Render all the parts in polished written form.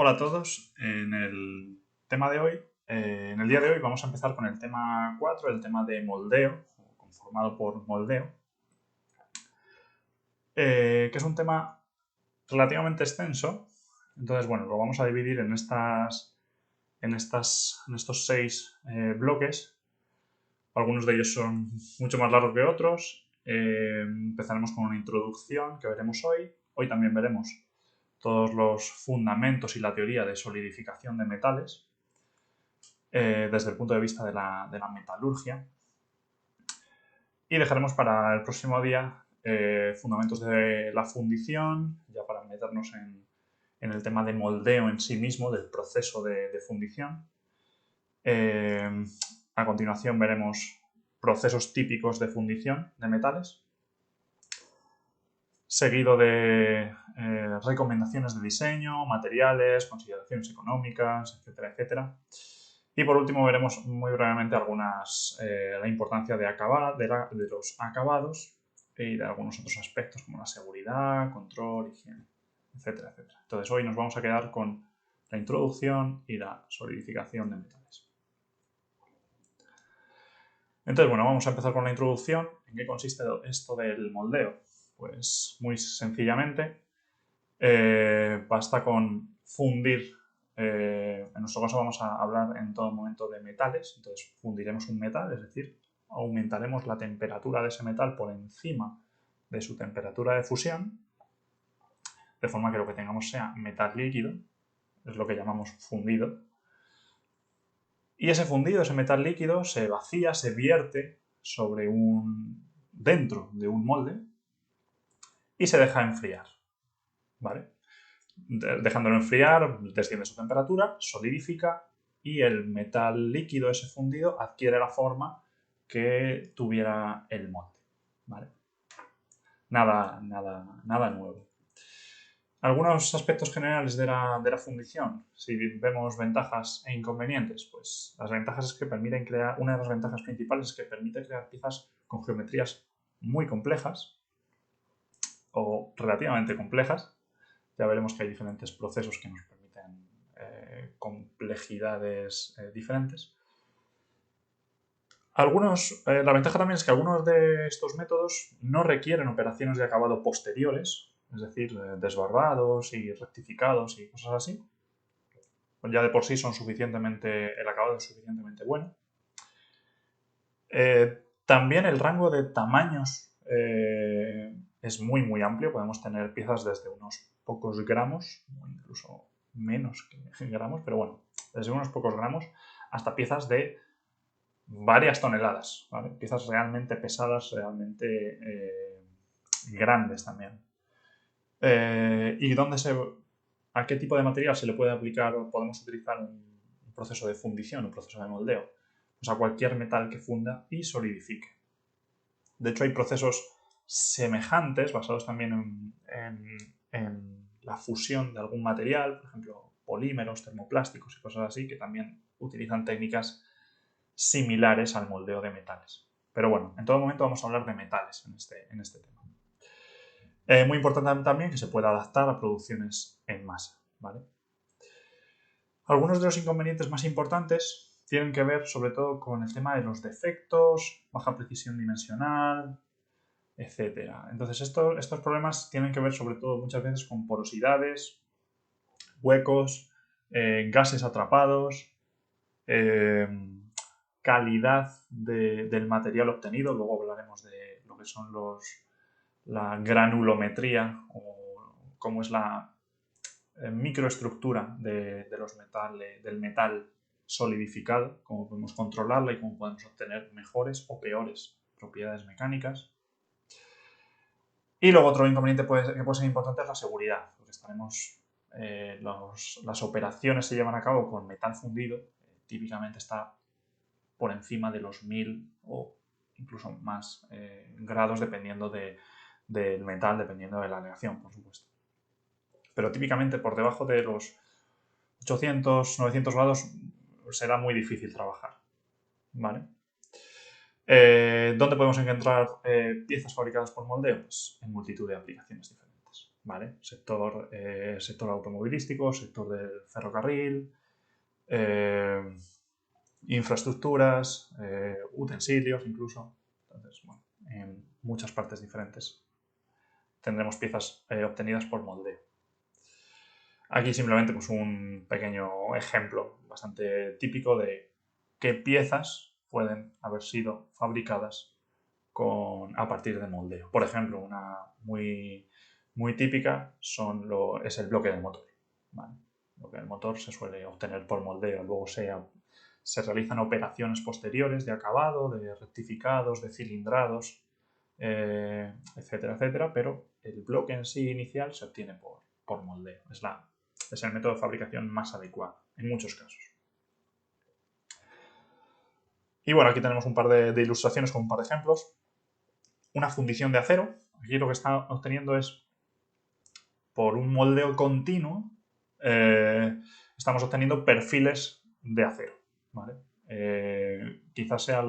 Hola a todos. En el tema de hoy, en el día de hoy vamos a empezar con el tema 4, el tema de moldeo, conformado por moldeo, que es un tema relativamente extenso. Entonces, bueno, lo vamos a dividir en estos 6 bloques. Algunos de ellos son mucho más largos que otros. Empezaremos con una introducción que veremos hoy. Hoy también veremos todos los fundamentos y la teoría de solidificación de metales desde el punto de vista de la metalurgia. Y dejaremos para el próximo día fundamentos de la fundición, ya para meternos en el tema de moldeo en sí mismo, del proceso de fundición. A continuación veremos procesos típicos de fundición de metales, seguido de recomendaciones de diseño, materiales, consideraciones económicas, etcétera, etcétera. Y por último veremos muy brevemente la importancia de los acabados y de algunos otros aspectos como la seguridad, control, higiene, etcétera, etcétera. Entonces hoy nos vamos a quedar con la introducción y la solidificación de metales. Entonces, bueno, vamos a empezar con la introducción. ¿En qué consiste esto del moldeo? Pues muy sencillamente, basta con fundir. En nuestro caso vamos a hablar en todo momento de metales, entonces fundiremos un metal, es decir, aumentaremos la temperatura de ese metal por encima de su temperatura de fusión, de forma que lo que tengamos sea metal líquido, es lo que llamamos fundido. Y ese fundido, ese metal líquido, se vacía, se vierte dentro de un molde y se deja enfriar, ¿vale? Dejándolo enfriar, desciende su temperatura, solidifica y el metal líquido, ese fundido, adquiere la forma que tuviera el molde, ¿vale? Nada nuevo. Algunos aspectos generales de la fundición, si vemos ventajas e inconvenientes, pues las ventajas es que permiten crear, una de las ventajas principales es que permite crear piezas con geometrías muy complejas o relativamente complejas. Ya veremos que hay diferentes procesos que nos permiten complejidades diferentes. La ventaja también es que algunos de estos métodos no requieren operaciones de acabado posteriores, es decir, desbarbados y rectificados y cosas así. Ya de por sí el acabado es suficientemente bueno. También el rango de tamaños es muy amplio. Podemos tener piezas desde unos pocos gramos, o incluso menos que gramos, pero bueno, desde unos pocos gramos hasta piezas de varias toneladas, ¿vale? Piezas realmente pesadas, realmente grandes también. ¿A qué tipo de material se le puede aplicar o podemos utilizar un proceso de fundición, un proceso de moldeo? Pues a cualquier metal que funda y solidifique. De hecho, hay procesos semejantes basados también en la fusión de algún material, por ejemplo, polímeros, termoplásticos y cosas así, que también utilizan técnicas similares al moldeo de metales. Pero bueno, en todo momento vamos a hablar de metales en este tema. Muy importante también que se pueda adaptar a producciones en masa, ¿vale? Algunos de los inconvenientes más importantes tienen que ver sobre todo con el tema de los defectos, baja precisión dimensional, etc. Entonces estos problemas tienen que ver sobre todo muchas veces con porosidades, huecos, gases atrapados, calidad del material obtenido. Luego hablaremos de lo que son la granulometría o cómo es la microestructura del metal solidificado, cómo podemos controlarla y cómo podemos obtener mejores o peores propiedades mecánicas. Y luego otro inconveniente que puede ser importante es la seguridad, porque las operaciones se llevan a cabo con metal fundido, típicamente está por encima de los 1000 o incluso más grados dependiendo del metal, dependiendo de la aleación, por supuesto. Pero típicamente por debajo de los 800, 900 grados será muy difícil trabajar, ¿vale? ¿Dónde podemos encontrar piezas fabricadas por moldeo? Pues en multitud de aplicaciones diferentes. ¿vale? Sector automovilístico, sector del ferrocarril, infraestructuras, utensilios incluso. Entonces, bueno, en muchas partes diferentes tendremos piezas obtenidas por moldeo. Aquí simplemente pues, un pequeño ejemplo bastante típico de qué piezas pueden haber sido fabricadas a partir de moldeo. Por ejemplo, una muy típica es el bloque del motor. ¿Vale? El bloque del motor se suele obtener por moldeo, luego se realizan operaciones posteriores de acabado, de rectificados, de cilindrados, etcétera, etcétera, pero el bloque en sí inicial se obtiene por moldeo. Es el método de fabricación más adecuado en muchos casos. Y bueno, aquí tenemos un par de ilustraciones con un par de ejemplos. Una fundición de acero. Aquí lo que está obteniendo es, por un moldeo continuo, estamos obteniendo perfiles de acero. ¿Vale? Quizás sea de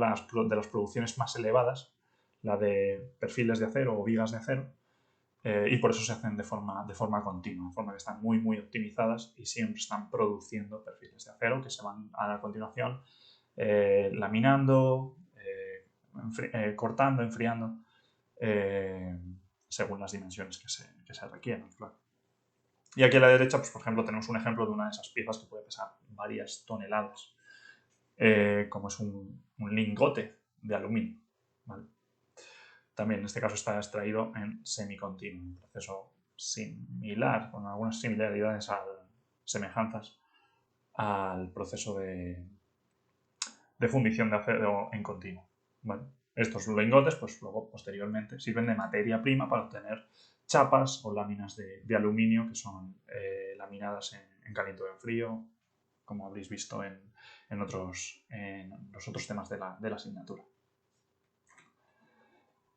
las producciones más elevadas, la de perfiles de acero o vigas de acero, y por eso se hacen de forma continua, de forma que están muy, muy optimizadas y siempre están produciendo perfiles de acero que se van a continuación laminando, cortando, enfriando, según las dimensiones que se requieran, claro. Y aquí a la derecha, pues, por ejemplo, tenemos un ejemplo de una de esas piezas que puede pesar varias toneladas, como es un lingote de aluminio. ¿Vale? También en este caso está extraído en semicontinuo, un proceso similar, con algunas similaridades, semejanzas al proceso de fundición de acero en continuo. ¿Vale? Estos lingotes, pues luego, posteriormente, sirven de materia prima para obtener chapas o láminas de aluminio que son laminadas en caliente o en frío, como habréis visto en los otros temas de la asignatura.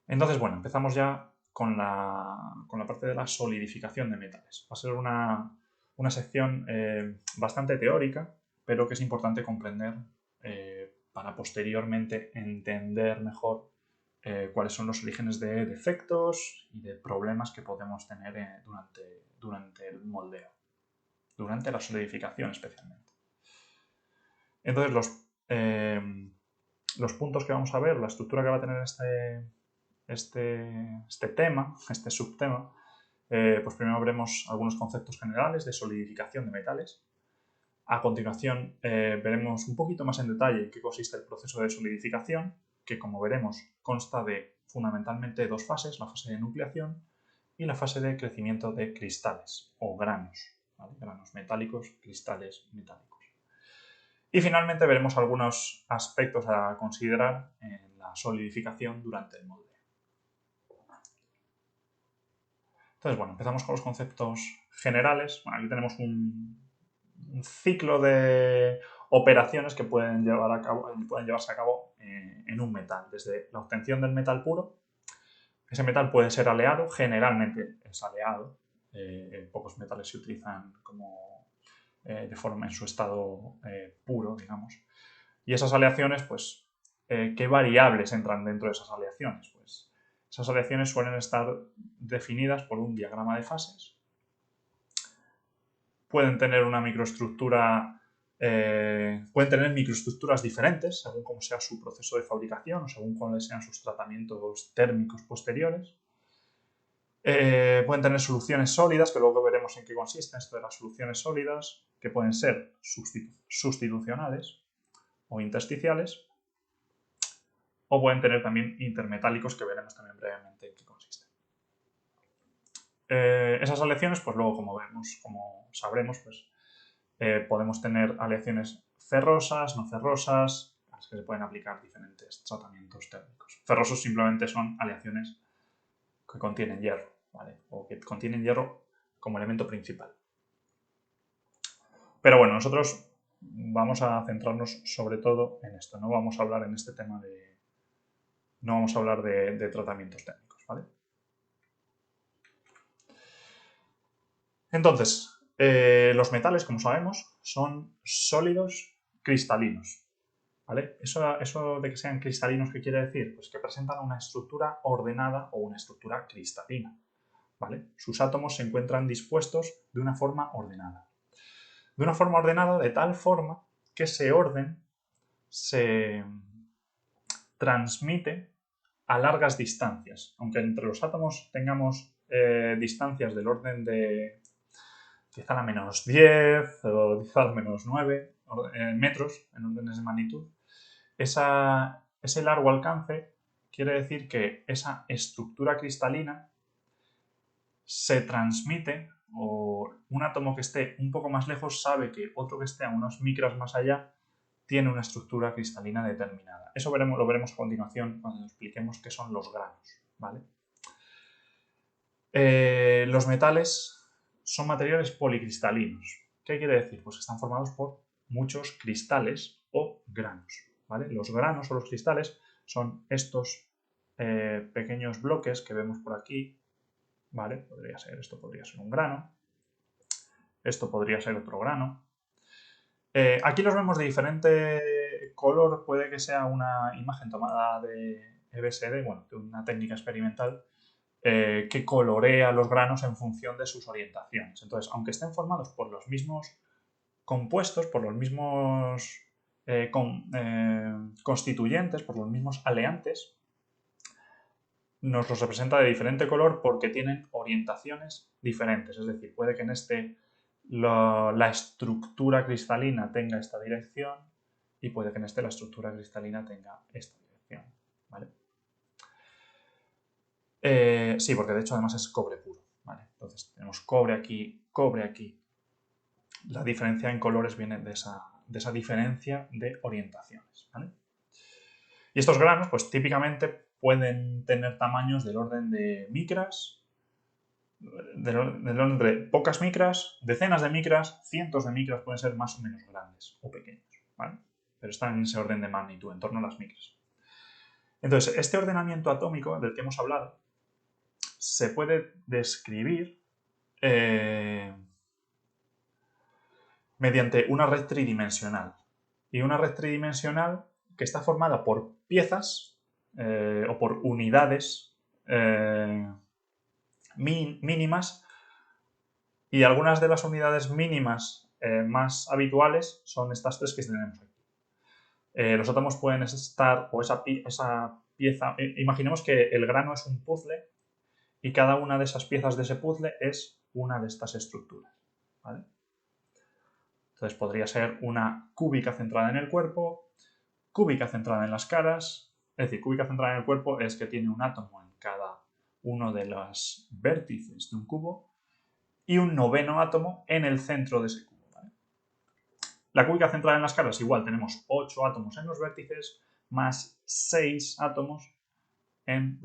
Entonces, bueno, empezamos ya con la parte de la solidificación de metales. Va a ser una sección bastante teórica, pero que es importante comprender para posteriormente entender mejor cuáles son los orígenes de defectos y de problemas que podemos tener durante el moldeo, durante la solidificación especialmente. Entonces, los puntos que vamos a ver, la estructura que va a tener este tema, este subtema, pues primero veremos algunos conceptos generales de solidificación de metales. A continuación veremos un poquito más en detalle en qué consiste el proceso de solidificación, que como veremos consta de fundamentalmente dos fases, la fase de nucleación y la fase de crecimiento de cristales o granos, ¿vale? Granos metálicos, cristales metálicos. Y finalmente veremos algunos aspectos a considerar en la solidificación durante el moldeo. Entonces, bueno, empezamos con los conceptos generales. Bueno, aquí tenemos un ciclo de operaciones que pueden llevarse a cabo en un metal, desde la obtención del metal puro. Ese metal puede ser aleado, generalmente es aleado. Pocos metales se utilizan de forma en su estado puro, digamos. Y esas aleaciones, pues, ¿qué variables entran dentro de esas aleaciones? Pues esas aleaciones suelen estar definidas por un diagrama de fases. Pueden tener una microestructura, pueden tener microestructuras diferentes según cómo sea su proceso de fabricación o según cuáles sean sus tratamientos térmicos posteriores. Pueden tener soluciones sólidas, que luego veremos en qué consiste esto de las soluciones sólidas, que pueden ser sustitucionales o intersticiales, o pueden tener también intermetálicos, que veremos también brevemente en qué consiste. Esas aleaciones, pues luego, como sabremos, pues podemos tener aleaciones ferrosas, no ferrosas, a las que se pueden aplicar diferentes tratamientos térmicos. Ferrosos simplemente son aleaciones que contienen hierro, ¿vale? O que contienen hierro como elemento principal. Pero bueno, nosotros vamos a centrarnos sobre todo en esto. No vamos a hablar en este tema no vamos a hablar de tratamientos térmicos, ¿vale? Entonces, los metales, como sabemos, son sólidos cristalinos, ¿vale? Eso de que sean cristalinos, ¿qué quiere decir? Pues que presentan una estructura ordenada o una estructura cristalina, ¿vale? Sus átomos se encuentran dispuestos de una forma ordenada. De una forma ordenada de tal forma que ese orden se transmite a largas distancias. Aunque entre los átomos tengamos distancias del orden de 10 a la menos 10 o 10 a la menos 9 metros en órdenes de magnitud, ese largo alcance quiere decir que esa estructura cristalina se transmite, o un átomo que esté un poco más lejos sabe que otro que esté a unos micras más allá tiene una estructura cristalina determinada. Eso lo veremos a continuación cuando expliquemos qué son los granos, ¿vale? Los metales son materiales policristalinos. ¿Qué quiere decir? Pues que están formados por muchos cristales o granos, ¿vale? Los granos o los cristales son estos pequeños bloques que vemos por aquí, ¿vale? Esto podría ser un grano, esto podría ser otro grano. Aquí los vemos de diferente color, puede que sea una imagen tomada de EBSD, bueno, de una técnica experimental, que colorea los granos en función de sus orientaciones. Entonces, aunque estén formados por los mismos compuestos, por los mismos constituyentes, por los mismos aleantes, nos los representa de diferente color porque tienen orientaciones diferentes. Es decir, puede que en este la estructura cristalina tenga esta dirección y puede que en este la estructura cristalina tenga esta dirección, ¿vale? Sí, porque de hecho además es cobre puro, ¿vale? Entonces tenemos cobre aquí, cobre aquí. La diferencia en colores viene de esa diferencia de orientaciones, ¿vale? Y estos granos, pues típicamente pueden tener tamaños del orden de micras, del orden de pocas micras, decenas de micras, cientos de micras, pueden ser más o menos grandes o pequeños, ¿vale? Pero están en ese orden de magnitud, en torno a las micras. Entonces, este ordenamiento atómico del que hemos hablado se puede describir mediante una red tridimensional. Y una red tridimensional que está formada por piezas o por unidades mínimas, y algunas de las unidades mínimas más habituales son estas tres que tenemos aquí. Los átomos pueden estar, o esa pieza, imaginemos que el grano es un puzzle y cada una de esas piezas de ese puzzle es una de estas estructuras, ¿vale? Entonces podría ser una cúbica centrada en el cuerpo, cúbica centrada en las caras, es decir, cúbica centrada en el cuerpo es que tiene un átomo en cada uno de los vértices de un cubo y un noveno átomo en el centro de ese cubo, ¿vale? La cúbica centrada en las caras, igual, tenemos 8 átomos en los vértices más 6 átomos en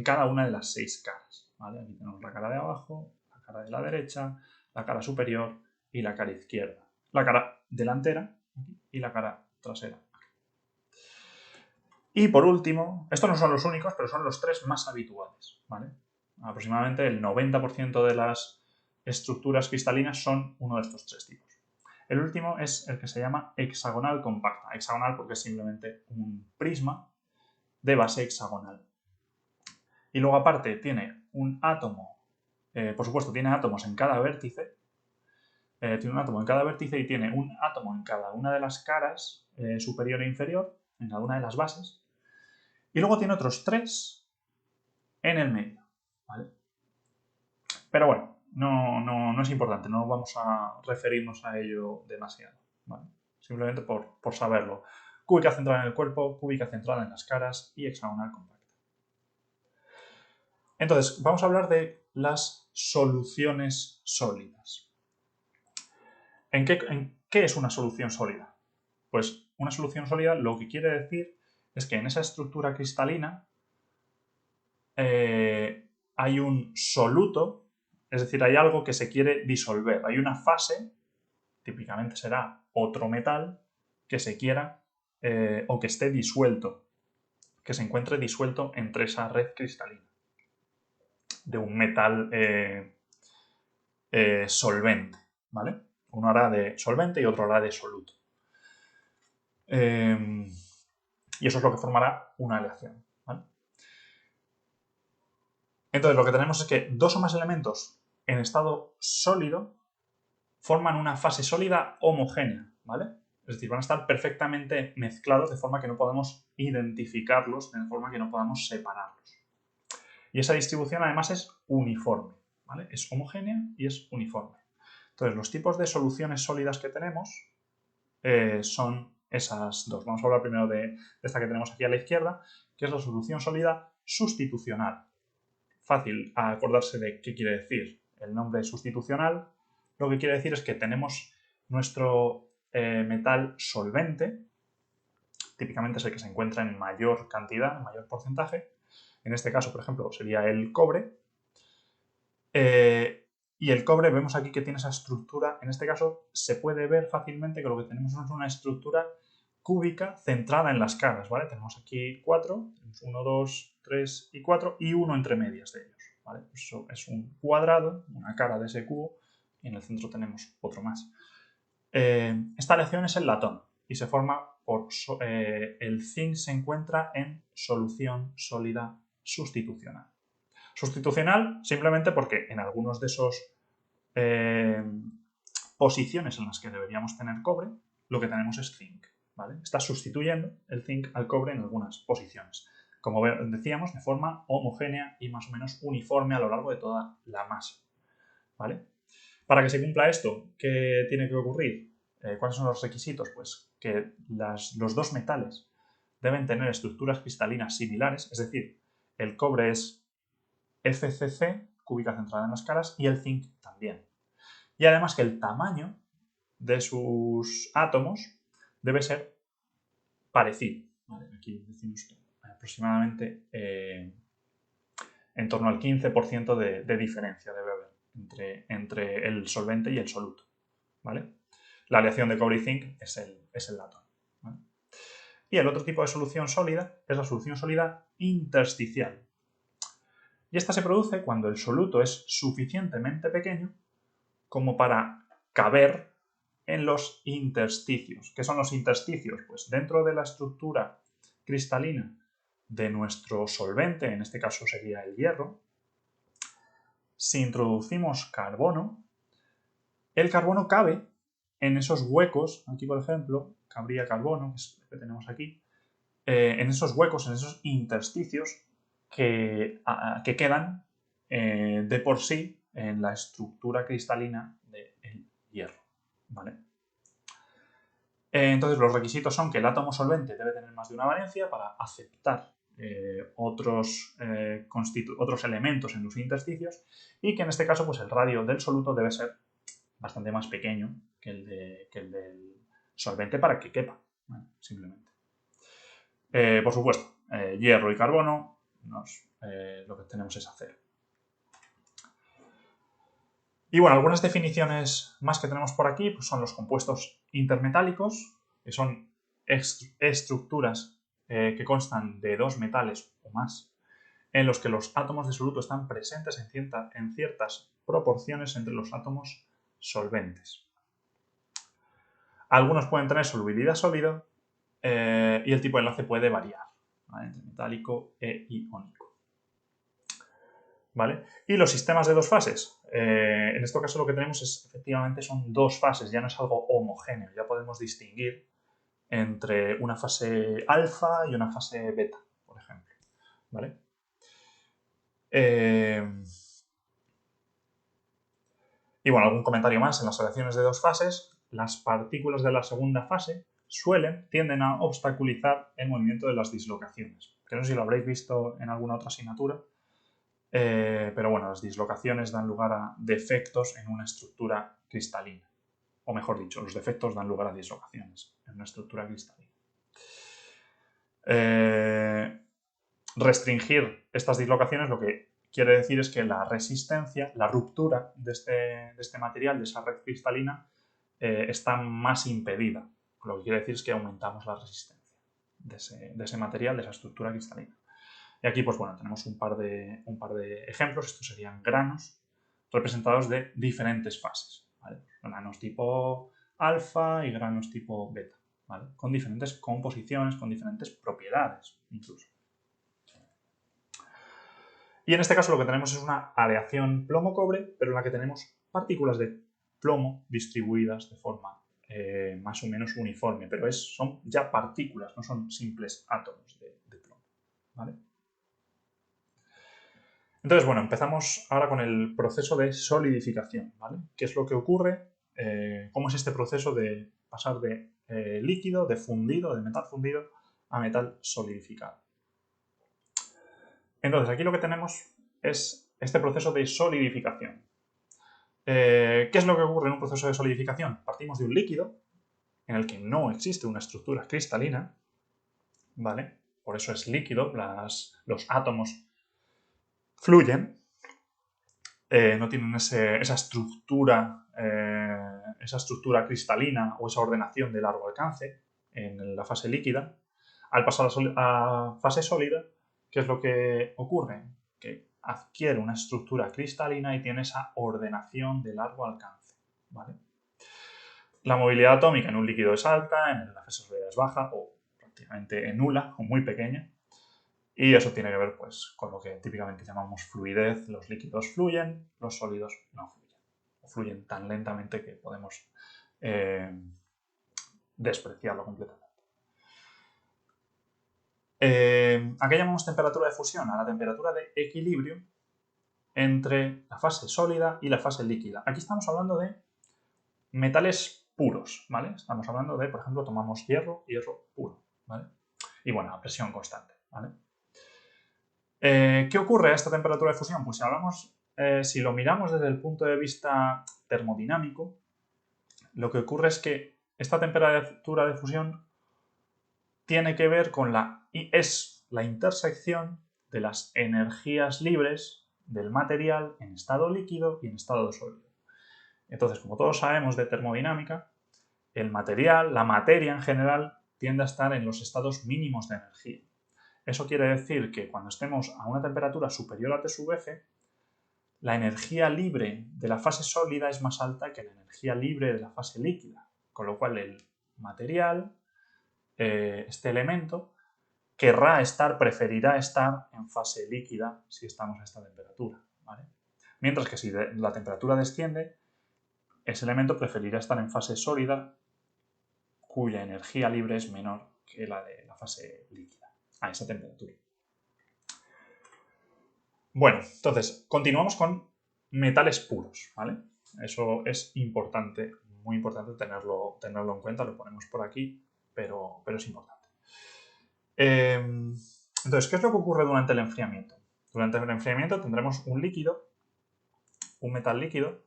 cada una de las 6 caras, ¿vale? Aquí tenemos la cara de abajo, la cara de la derecha, la cara superior y la cara izquierda. La cara delantera y la cara trasera. Y por último, estos no son los únicos, pero son los tres más habituales, ¿vale? Aproximadamente el 90% de las estructuras cristalinas son uno de estos tres tipos. El último es el que se llama hexagonal compacta. Hexagonal porque es simplemente un prisma de base hexagonal. Y luego aparte tiene un átomo, por supuesto tiene átomos en cada vértice, tiene un átomo en cada vértice y tiene un átomo en cada una de las caras, superior e inferior, en cada una de las bases. Y luego tiene otros 3 en el medio, ¿vale? Pero bueno, no es importante, no vamos a referirnos a ello demasiado, ¿vale? Simplemente por saberlo. Cúbica centrada en el cuerpo, cúbica centrada en las caras y hexagonal compacta. Entonces, vamos a hablar de las soluciones sólidas. ¿En qué es una solución sólida? Pues una solución sólida lo que quiere decir es que en esa estructura cristalina hay un soluto, es decir, hay algo que se quiere disolver. Hay una fase, típicamente será otro metal, que se quiera o que esté disuelto, que se encuentre disuelto entre esa red cristalina de un metal solvente, ¿vale? Uno hará de solvente y otro hará de soluto. Y eso es lo que formará una aleación, ¿vale? Entonces lo que tenemos es que dos o más elementos en estado sólido forman una fase sólida homogénea, ¿vale? Es decir, van a estar perfectamente mezclados de forma que no podemos identificarlos, de forma que no podamos separarlos. Y esa distribución además es uniforme, ¿vale? Es homogénea y es uniforme. Entonces, los tipos de soluciones sólidas que tenemos son esas dos. Vamos a hablar primero de esta que tenemos aquí a la izquierda, que es la solución sólida sustitucional. Fácil acordarse de qué quiere decir el nombre sustitucional. Lo que quiere decir es que tenemos nuestro metal solvente, típicamente es el que se encuentra en mayor cantidad, en mayor porcentaje. En este caso, por ejemplo, sería el cobre. Y el cobre, vemos aquí que tiene esa estructura. En este caso, se puede ver fácilmente que lo que tenemos es una estructura cúbica centrada en las caras, ¿vale? Tenemos aquí 4, 1, 2, 3 y 4 y uno entre medias de ellos, ¿vale? Eso es un cuadrado, una cara de ese cubo, y en el centro tenemos otro más. Esta aleación es el latón y se forma por el zinc se encuentra en solución sólida sustitucional. Sustitucional simplemente porque en algunos de esos posiciones en las que deberíamos tener cobre, lo que tenemos es zinc, ¿vale? Está sustituyendo el zinc al cobre en algunas posiciones. Como decíamos, de forma homogénea y más o menos uniforme a lo largo de toda la masa, ¿vale? Para que se cumpla esto, ¿qué tiene que ocurrir? ¿Cuáles son los requisitos? Pues que los dos metales deben tener estructuras cristalinas similares, es decir, el cobre es FCC, cúbica centrada en las caras, y el zinc también. Y además que el tamaño de sus átomos debe ser parecido. ¿Vale? Aquí decimos que aproximadamente en torno al 15% de diferencia debe haber entre el solvente y el soluto. ¿Vale? La aleación de cobre y zinc es el latón. ¿Vale? Y el otro tipo de solución sólida es la solución sólida intersticial. Y esta se produce cuando el soluto es suficientemente pequeño como para caber en los intersticios. ¿Qué son los intersticios? Pues dentro de la estructura cristalina de nuestro solvente, en este caso sería el hierro, si introducimos carbono, el carbono cabe en esos huecos, aquí por ejemplo, cabría carbono, que es lo que tenemos aquí, en esos huecos, en esos intersticios que quedan de por sí en la estructura cristalina del hierro. ¿Vale? Entonces los requisitos son que el átomo solvente debe tener más de una valencia para aceptar otros elementos en los intersticios y que en este caso pues el radio del soluto debe ser bastante más pequeño que el del solvente para que quepa, ¿vale? Simplemente. Por supuesto, hierro y carbono, lo que tenemos es acero. Y bueno, algunas definiciones más que tenemos por aquí pues son los compuestos intermetálicos, que son estructuras que constan de dos metales o más, en los que los átomos de soluto están presentes en ciertas proporciones entre los átomos solventes. Algunos pueden tener solubilidad sólida y el tipo de enlace puede variar, ¿vale? Entre metálico e iónico. ¿Vale? Y los sistemas de dos fases. En este caso lo que tenemos es, efectivamente, son dos fases, ya no es algo homogéneo, ya podemos distinguir entre una fase alfa y una fase beta, por ejemplo. ¿Vale? Y bueno, algún comentario más. En las reacciones de dos fases, las partículas de la segunda fase tienden a obstaculizar el movimiento de las dislocaciones. Que no sé si lo habréis visto en alguna otra asignatura, pero bueno, las dislocaciones dan lugar a defectos en una estructura cristalina. O mejor dicho, los defectos dan lugar a dislocaciones en una estructura cristalina. Restringir estas dislocaciones lo que quiere decir es que la resistencia, la ruptura de este material, de esa red cristalina, está más impedida. Lo que quiere decir es que aumentamos la resistencia de ese material, de esa estructura cristalina. Y aquí, pues bueno, tenemos un par de ejemplos. Estos serían granos representados de diferentes fases, ¿vale? Granos tipo alfa y granos tipo beta, ¿vale? Con diferentes composiciones, con diferentes propiedades, incluso. Y en este caso lo que tenemos es una aleación plomo-cobre, pero en la que tenemos partículas de plomo distribuidas de forma más o menos uniforme, pero son ya partículas, no son simples átomos de plomo, ¿vale? Entonces, bueno, empezamos ahora con el proceso de solidificación, ¿vale? ¿Qué es lo que ocurre? ¿Cómo es este proceso de pasar de líquido, de fundido, de metal fundido, a metal solidificado? Entonces, aquí lo que tenemos es este proceso de solidificación. ¿Qué es lo que ocurre en un proceso de solidificación? Partimos de un líquido en el que no existe una estructura cristalina, ¿vale? Por eso es líquido, los átomos fluyen, no tienen esa estructura cristalina o esa ordenación de largo alcance en la fase líquida. Al pasar a fase sólida, ¿qué es lo que ocurre? Que adquiere una estructura cristalina y tiene esa ordenación de largo alcance, ¿vale? La movilidad atómica en un líquido es alta, en la fase sólida es baja o prácticamente nula o muy pequeña. Y eso tiene que ver pues, con lo que típicamente llamamos fluidez. Los líquidos fluyen, los sólidos no fluyen. O fluyen tan lentamente que podemos despreciarlo completamente. ¿A qué llamamos temperatura de fusión? A la temperatura de equilibrio entre la fase sólida y la fase líquida. Aquí estamos hablando de metales puros, ¿vale? Estamos hablando de, por ejemplo, tomamos hierro puro, ¿vale? Y bueno, a presión constante, ¿vale? ¿Qué ocurre a esta temperatura de fusión? Pues si lo miramos desde el punto de vista termodinámico, lo que ocurre es que esta temperatura de fusión tiene que ver con es la intersección de las energías libres del material en estado líquido y en estado sólido. Entonces, como todos sabemos de termodinámica, el material, la materia en general, tiende a estar en los estados mínimos de energía. Eso quiere decir que cuando estemos a una temperatura superior a T sub F, la energía libre de la fase sólida es más alta que la energía libre de la fase líquida, con lo cual el material, este elemento, preferirá estar en fase líquida si estamos a esta temperatura, ¿vale? Mientras que si la temperatura desciende, ese elemento preferirá estar en fase sólida, cuya energía libre es menor que la de la fase líquida, a esa temperatura. Bueno, entonces, continuamos con metales puros, ¿vale? Eso es importante, muy importante tenerlo en cuenta, lo ponemos por aquí, pero es importante. Entonces, ¿qué es lo que ocurre durante el enfriamiento? Durante el enfriamiento tendremos un metal líquido,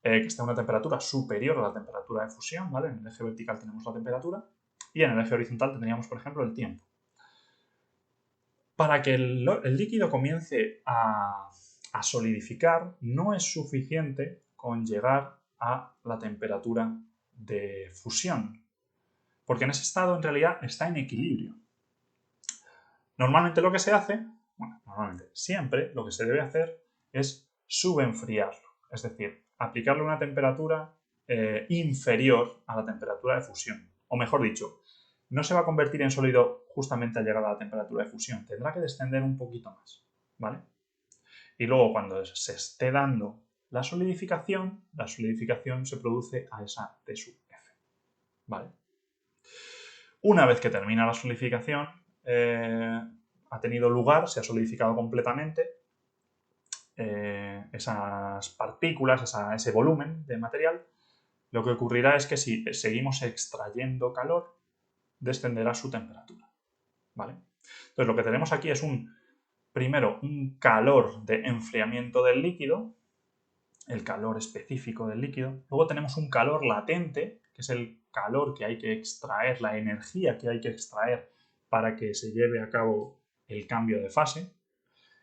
que está a una temperatura superior a la temperatura de fusión, ¿vale? En el eje vertical tenemos la temperatura y en el eje horizontal tendríamos, por ejemplo, el tiempo. Para que el líquido comience a solidificar, no es suficiente con llegar a la temperatura de fusión, porque en ese estado en realidad está en equilibrio. Normalmente lo que se hace, siempre lo que se debe hacer es subenfriarlo, es decir, aplicarle una temperatura inferior a la temperatura de fusión, o mejor dicho, no se va a convertir en sólido justamente al llegar a la temperatura de fusión, tendrá que descender un poquito más, ¿vale? Y luego cuando se esté dando la solidificación se produce a esa T sub F, ¿vale? Una vez que termina la solidificación, ha tenido lugar, se ha solidificado completamente esas partículas, ese volumen de material, lo que ocurrirá es que si seguimos extrayendo calor, descenderá su temperatura, ¿vale? Entonces lo que tenemos aquí es primero un calor de enfriamiento del líquido, el calor específico del líquido, luego tenemos un calor latente, que es el calor que hay que extraer, la energía que hay que extraer para que se lleve a cabo el cambio de fase,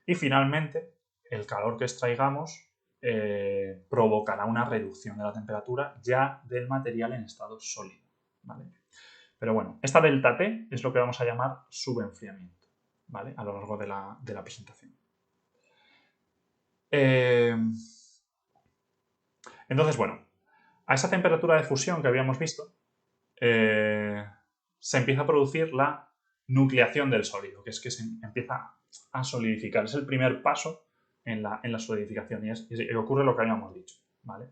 y finalmente el calor que extraigamos provocará una reducción de la temperatura ya del material en estado sólido, ¿vale? Pero bueno, esta delta T es lo que vamos a llamar subenfriamiento, ¿vale? A lo largo de la presentación. Entonces, bueno, a esa temperatura de fusión que habíamos visto, se empieza a producir la nucleación del sólido, que es que se empieza a solidificar. Es el primer paso en la solidificación y ocurre lo que habíamos dicho, ¿vale?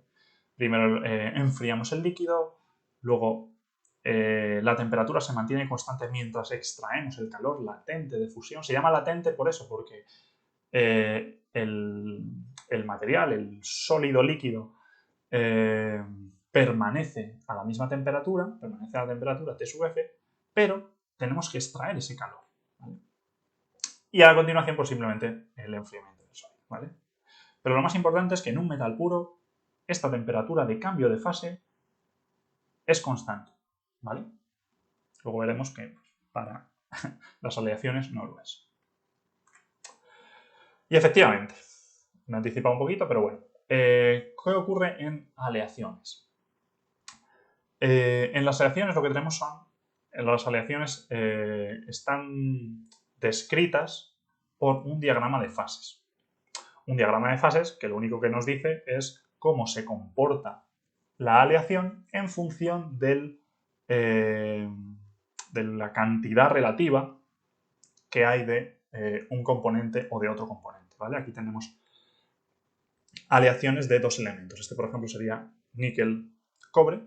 Primero enfriamos el líquido, luego la temperatura se mantiene constante mientras extraemos el calor latente de fusión. Se llama latente por eso, porque el material, el sólido líquido, permanece a la misma temperatura, permanece a la temperatura T sub F, pero tenemos que extraer ese calor, ¿vale? Y a continuación, pues simplemente el enfriamiento del sólido, ¿vale? Pero lo más importante es que en un metal puro, esta temperatura de cambio de fase es constante, ¿vale? Luego veremos que para las aleaciones no lo es. Y efectivamente, me he anticipado un poquito, pero bueno. ¿Qué ocurre en aleaciones? En las aleaciones lo que tenemos son... Las aleaciones están descritas por un diagrama de fases. Un diagrama de fases que lo único que nos dice es cómo se comporta la aleación en función de la cantidad relativa que hay de un componente o de otro componente, ¿vale? Aquí tenemos aleaciones de dos elementos. Este, por ejemplo, sería níquel-cobre.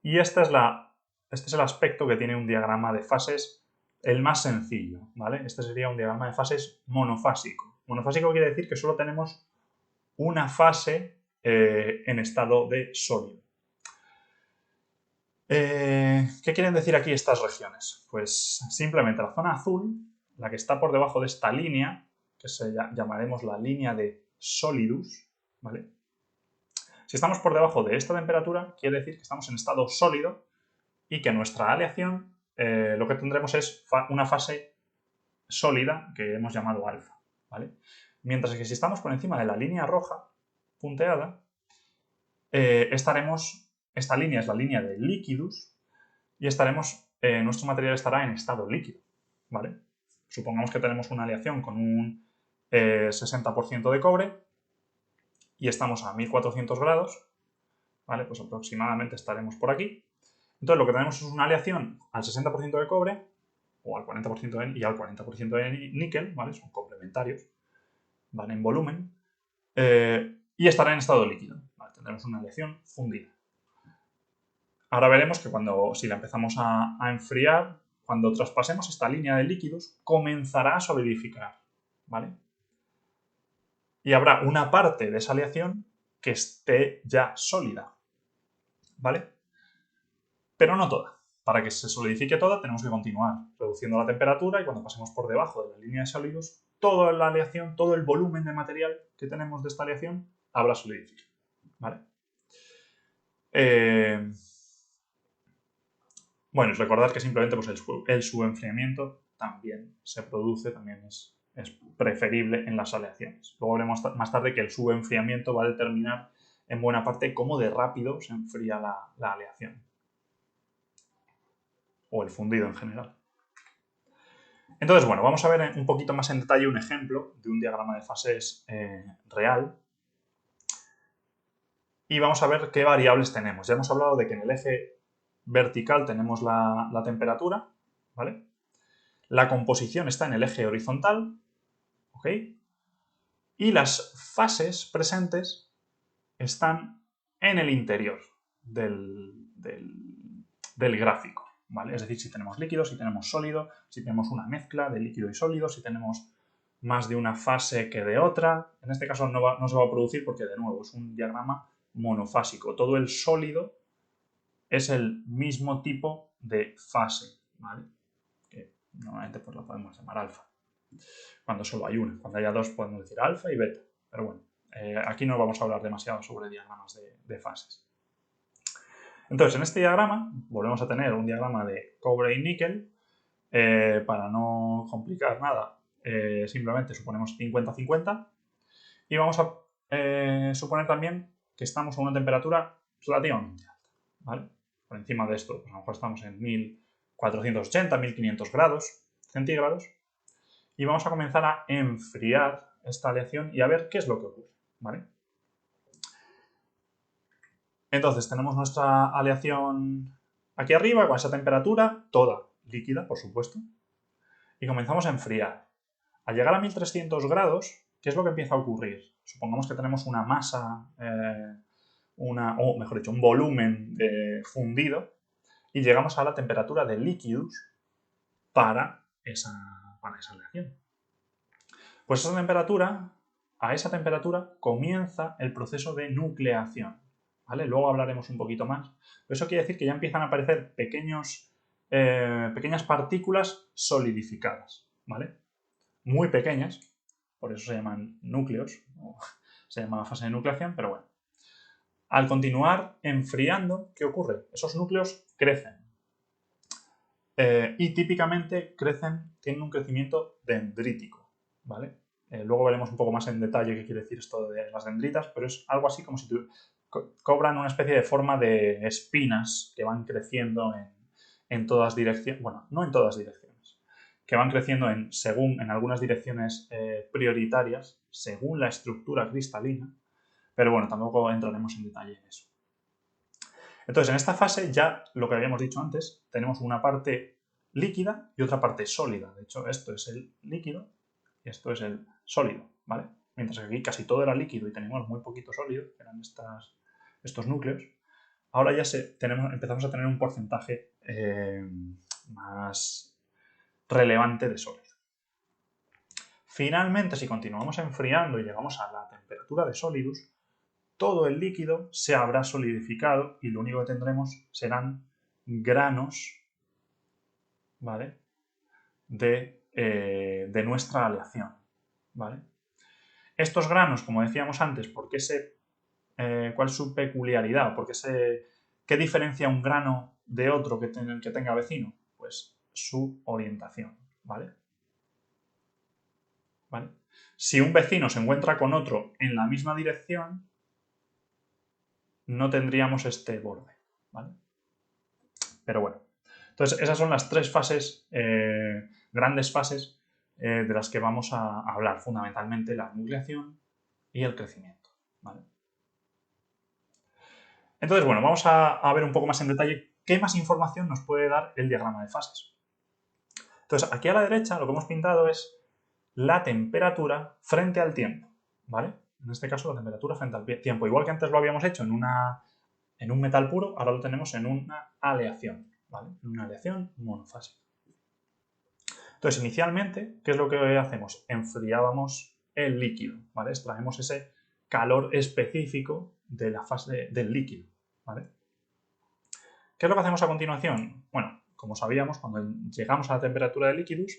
Y este es el aspecto que tiene un diagrama de fases, el más sencillo, ¿vale? Este sería un diagrama de fases monofásico. Monofásico quiere decir que solo tenemos una fase en estado de sólido. ¿Qué quieren decir aquí estas regiones? Pues simplemente la zona azul, la que está por debajo de esta línea, que llamaremos la línea de solidus, ¿vale? Si estamos por debajo de esta temperatura, quiere decir que estamos en estado sólido y que nuestra aleación lo que tendremos es una fase sólida que hemos llamado alfa, ¿vale? Mientras que si estamos por encima de la línea roja punteada, esta línea es la línea de líquidos y nuestro material estará en estado líquido, ¿vale? Supongamos que tenemos una aleación con un 60% de cobre y estamos a 1400 grados, ¿vale? Pues aproximadamente estaremos por aquí. Entonces lo que tenemos es una aleación al 60% de cobre o al 40% y al 40% de níquel, ¿vale? Son complementarios, van en volumen, y estará en estado líquido, ¿vale? Tendremos una aleación fundida. Ahora veremos que si la empezamos a enfriar, cuando traspasemos esta línea de líquidos, comenzará a solidificar, ¿vale? Y habrá una parte de esa aleación que esté ya sólida, ¿vale? Pero no toda. Para que se solidifique toda tenemos que continuar reduciendo la temperatura y cuando pasemos por debajo de la línea de sólidos, toda la aleación, todo el volumen de material que tenemos de esta aleación habrá solidificado, ¿vale? Bueno, recordad que simplemente pues, el subenfriamiento también se produce, también es preferible en las aleaciones. Luego veremos más tarde que el subenfriamiento va a determinar en buena parte cómo de rápido se enfría la aleación. O el fundido en general. Entonces, bueno, vamos a ver un poquito más en detalle un ejemplo de un diagrama de fases real. Y vamos a ver qué variables tenemos. Ya hemos hablado de que en el eje vertical tenemos la temperatura, ¿vale? La composición está en el eje horizontal, ¿ok? Y las fases presentes están en el interior del gráfico, ¿vale? Es decir, si tenemos líquido, si tenemos sólido, si tenemos una mezcla de líquido y sólido, si tenemos más de una fase que de otra. En este caso no se va a producir porque, de nuevo, es un diagrama monofásico. Todo el sólido es el mismo tipo de fase, ¿vale? Que normalmente pues lo podemos llamar alfa. Cuando solo hay una. Cuando haya dos podemos decir alfa y beta. Pero bueno, aquí no vamos a hablar demasiado sobre diagramas de fases. Entonces, en este diagrama volvemos a tener un diagrama de cobre y níquel. Para no complicar nada, simplemente suponemos 50-50 y vamos a suponer también que estamos a una temperatura relativamente alta, ¿vale? Por encima de esto, pues a lo mejor estamos en 1480, 1500 grados centígrados y vamos a comenzar a enfriar esta aleación y a ver qué es lo que ocurre, ¿vale? Entonces tenemos nuestra aleación aquí arriba con esa temperatura, toda líquida, por supuesto, y comenzamos a enfriar. Al llegar a 1300 grados, ¿qué es lo que empieza a ocurrir? Supongamos que tenemos una masa, o mejor dicho, un volumen fundido y llegamos a la temperatura de líquidos para esa aleación. Pues a esa temperatura comienza el proceso de nucleación, ¿vale? Luego hablaremos un poquito más. Pero eso quiere decir que ya empiezan a aparecer pequeñas partículas solidificadas, ¿vale? Muy pequeñas, por eso se llaman núcleos, se llama fase de nucleación, pero bueno. Al continuar enfriando, ¿qué ocurre? Esos núcleos crecen. Y típicamente tienen un crecimiento dendrítico, ¿vale? Luego veremos un poco más en detalle qué quiere decir esto de las dendritas, pero es algo así como si cobran una especie de forma de espinas que van creciendo en todas direcciones, bueno, no en todas direcciones, que van creciendo en algunas direcciones prioritarias, según la estructura cristalina, pero bueno, tampoco entraremos en detalle en eso. Entonces, en esta fase ya, lo que habíamos dicho antes, tenemos una parte líquida y otra parte sólida. De hecho, esto es el líquido y esto es el sólido, ¿vale? Mientras que aquí casi todo era líquido y teníamos muy poquito sólido, que eran estos núcleos, ahora ya empezamos a tener un porcentaje más relevante de sólido. Finalmente, si continuamos enfriando y llegamos a la temperatura de sólidos, todo el líquido se habrá solidificado y lo único que tendremos serán granos, ¿vale? de nuestra aleación, ¿vale? Estos granos, como decíamos antes, ¿cuál es su peculiaridad? ¿Qué diferencia un grano de otro que tenga vecino? Pues su orientación, ¿vale? ¿Vale? Si un vecino se encuentra con otro en la misma dirección, no tendríamos este borde, ¿vale? Pero bueno, entonces esas son las tres fases, grandes fases, de las que vamos a hablar, fundamentalmente la nucleación y el crecimiento, ¿vale? Entonces, bueno, vamos a ver un poco más en detalle qué más información nos puede dar el diagrama de fases. Entonces, aquí a la derecha lo que hemos pintado es la temperatura frente al tiempo, ¿vale? En este caso, la temperatura frente al tiempo. Igual que antes lo habíamos hecho en un metal puro, ahora lo tenemos en una aleación, ¿vale? En una aleación monofásica. Entonces, inicialmente, ¿qué es lo que hacemos? Enfriábamos el líquido, ¿vale? Extraemos ese calor específico de la fase del líquido, ¿vale? ¿Qué es lo que hacemos a continuación? Bueno, como sabíamos, cuando llegamos a la temperatura de líquidos,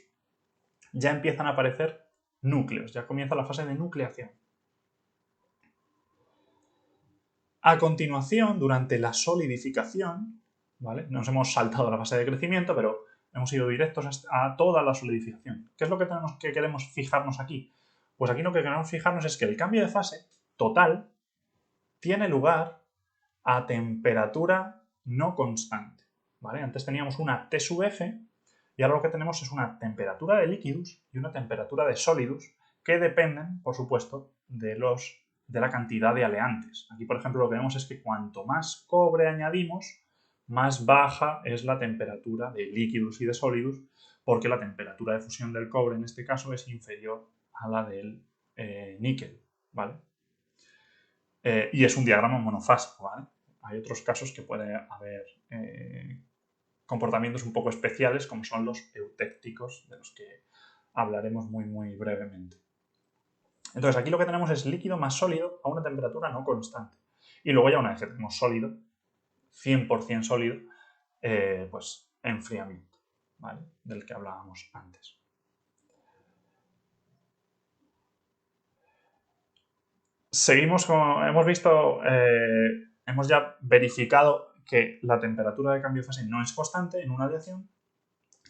ya empiezan a aparecer núcleos, ya comienza la fase de nucleación. A continuación, durante la solidificación, ¿vale? Nos hemos saltado la fase de crecimiento, pero hemos ido directos a toda la solidificación. ¿Qué es lo que queremos fijarnos aquí? Pues aquí lo que queremos fijarnos es que el cambio de fase total tiene lugar a temperatura no constante, ¿vale? Antes teníamos una T sub F y ahora lo que tenemos es una temperatura de líquidos y una temperatura de sólidos que dependen, por supuesto, de la cantidad de aleantes. Aquí, por ejemplo, lo que vemos es que cuanto más cobre añadimos, más baja es la temperatura de líquidos y de sólidos, porque la temperatura de fusión del cobre en este caso es inferior a la del níquel, ¿vale? Y es un diagrama monofásico, ¿vale? Hay otros casos que puede haber comportamientos un poco especiales, como son los eutécticos, de los que hablaremos muy, muy brevemente. Entonces, aquí lo que tenemos es líquido más sólido a una temperatura no constante. Y luego ya una vez que tenemos sólido, 100% sólido, pues enfriamiento, ¿vale? Del que hablábamos antes. Seguimos con... hemos ya verificado que la temperatura de cambio de fase no es constante en una aleación.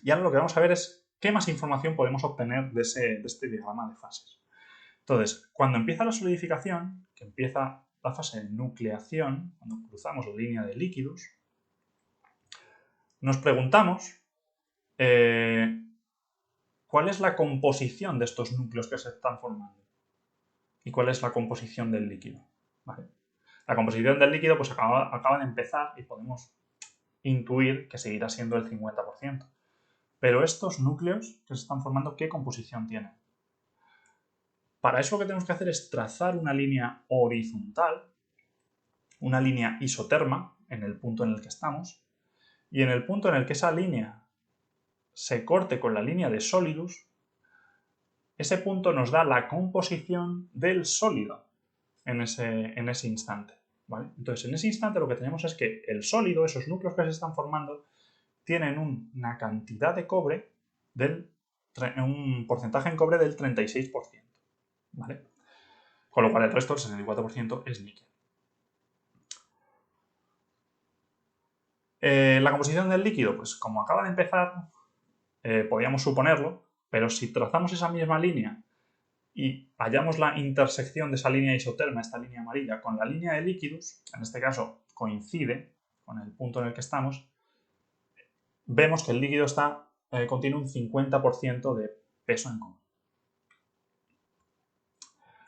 Y ahora lo que vamos a ver es qué más información podemos obtener de este diagrama de fases. Entonces, cuando empieza la solidificación, que empieza la fase de nucleación, cuando cruzamos la línea de líquidos, nos preguntamos cuál es la composición de estos núcleos que se están formando y cuál es la composición del líquido, ¿vale? La composición del líquido pues acaba de empezar y podemos intuir que seguirá siendo el 50%. Pero estos núcleos que se están formando, ¿qué composición tienen? Para eso lo que tenemos que hacer es trazar una línea horizontal, una línea isoterma en el punto en el que estamos, y en el punto en el que esa línea se corte con la línea de Solidus, ese punto nos da la composición del sólido en ese instante, ¿vale? Entonces, en ese instante lo que tenemos es que el sólido, esos núcleos que se están formando, tienen una cantidad de cobre un porcentaje en cobre del 36%, ¿vale? Con lo cual el resto, el 64%, es níquel. La composición del líquido, pues como acaba de empezar, podíamos suponerlo, pero si trazamos esa misma línea y hallamos la intersección de esa línea isoterma, esta línea amarilla, con la línea de líquidos, en este caso coincide con el punto en el que estamos, vemos que el líquido contiene un 50% de peso en común.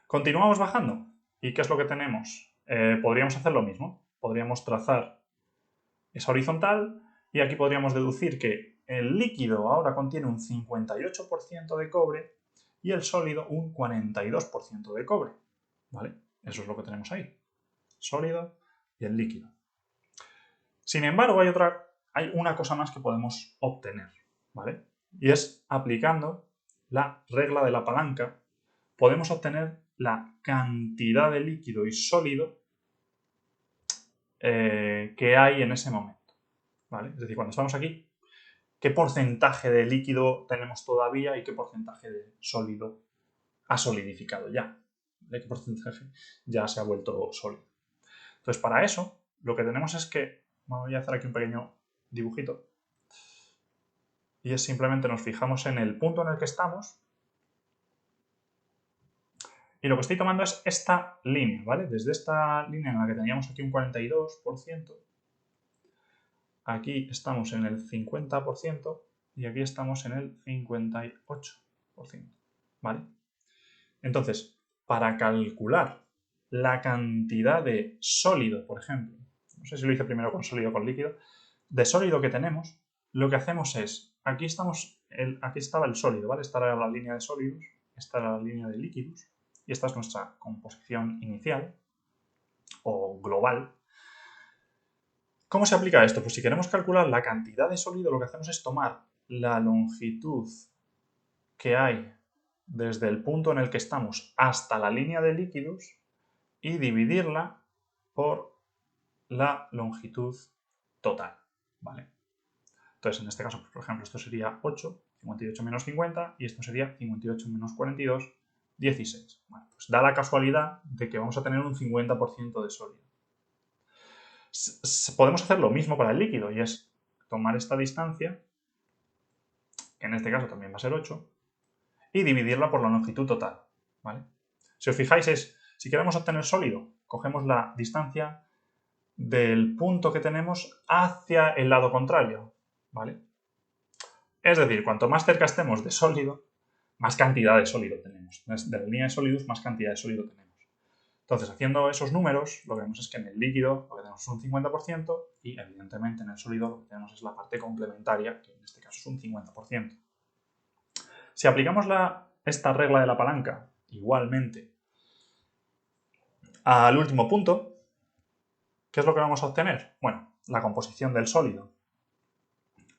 Continuamos bajando. ¿Y qué es lo que tenemos? Podríamos hacer lo mismo. Podríamos trazar esa horizontal y aquí podríamos deducir que el líquido ahora contiene un 58% de cobre y el sólido un 42% de cobre, ¿vale? Eso es lo que tenemos ahí, sólido y el líquido. Sin embargo, hay una cosa más que podemos obtener, ¿vale? Y es aplicando la regla de la palanca, podemos obtener la cantidad de líquido y sólido que hay en ese momento, ¿vale? Es decir, cuando estamos aquí, qué porcentaje de líquido tenemos todavía y qué porcentaje de sólido ha solidificado ya, de qué porcentaje ya se ha vuelto sólido. Entonces, para eso, lo que tenemos es que, voy a hacer aquí un pequeño dibujito, y es simplemente nos fijamos en el punto en el que estamos, y lo que estoy tomando es esta línea, ¿vale? Desde esta línea en la que teníamos aquí un 42%, aquí estamos en el 50% y aquí estamos en el 58%, ¿vale? Entonces, para calcular la cantidad de sólido, por ejemplo, no sé si lo hice primero con sólido o con líquido, de sólido que tenemos, lo que hacemos es, aquí estaba el sólido, ¿vale? Esta era la línea de sólidos, esta era la línea de líquidos, y esta es nuestra composición inicial, o global. ¿Cómo se aplica esto? Pues si queremos calcular la cantidad de sólido, lo que hacemos es tomar la longitud que hay desde el punto en el que estamos hasta la línea de líquidos y dividirla por la longitud total, ¿vale? Entonces, en este caso, por ejemplo, esto sería 8, 58 menos 50, y esto sería 58 menos 42, 16. Bueno, pues da la casualidad de que vamos a tener un 50% de sólido. Podemos hacer lo mismo para el líquido, y es tomar esta distancia, que en este caso también va a ser 8, y dividirla por la longitud total, ¿vale? Si os fijáis, si queremos obtener sólido, cogemos la distancia del punto que tenemos hacia el lado contrario, ¿vale? Es decir, cuanto más cerca estemos de sólido, más cantidad de sólido tenemos. De la línea de sólidos, más cantidad de sólido tenemos. Entonces, haciendo esos números, lo que vemos es que en el líquido lo que tenemos es un 50% y, evidentemente, en el sólido lo que tenemos es la parte complementaria, que en este caso es un 50%. Si aplicamos esta regla de la palanca, igualmente, al último punto, ¿qué es lo que vamos a obtener? Bueno, la composición del sólido,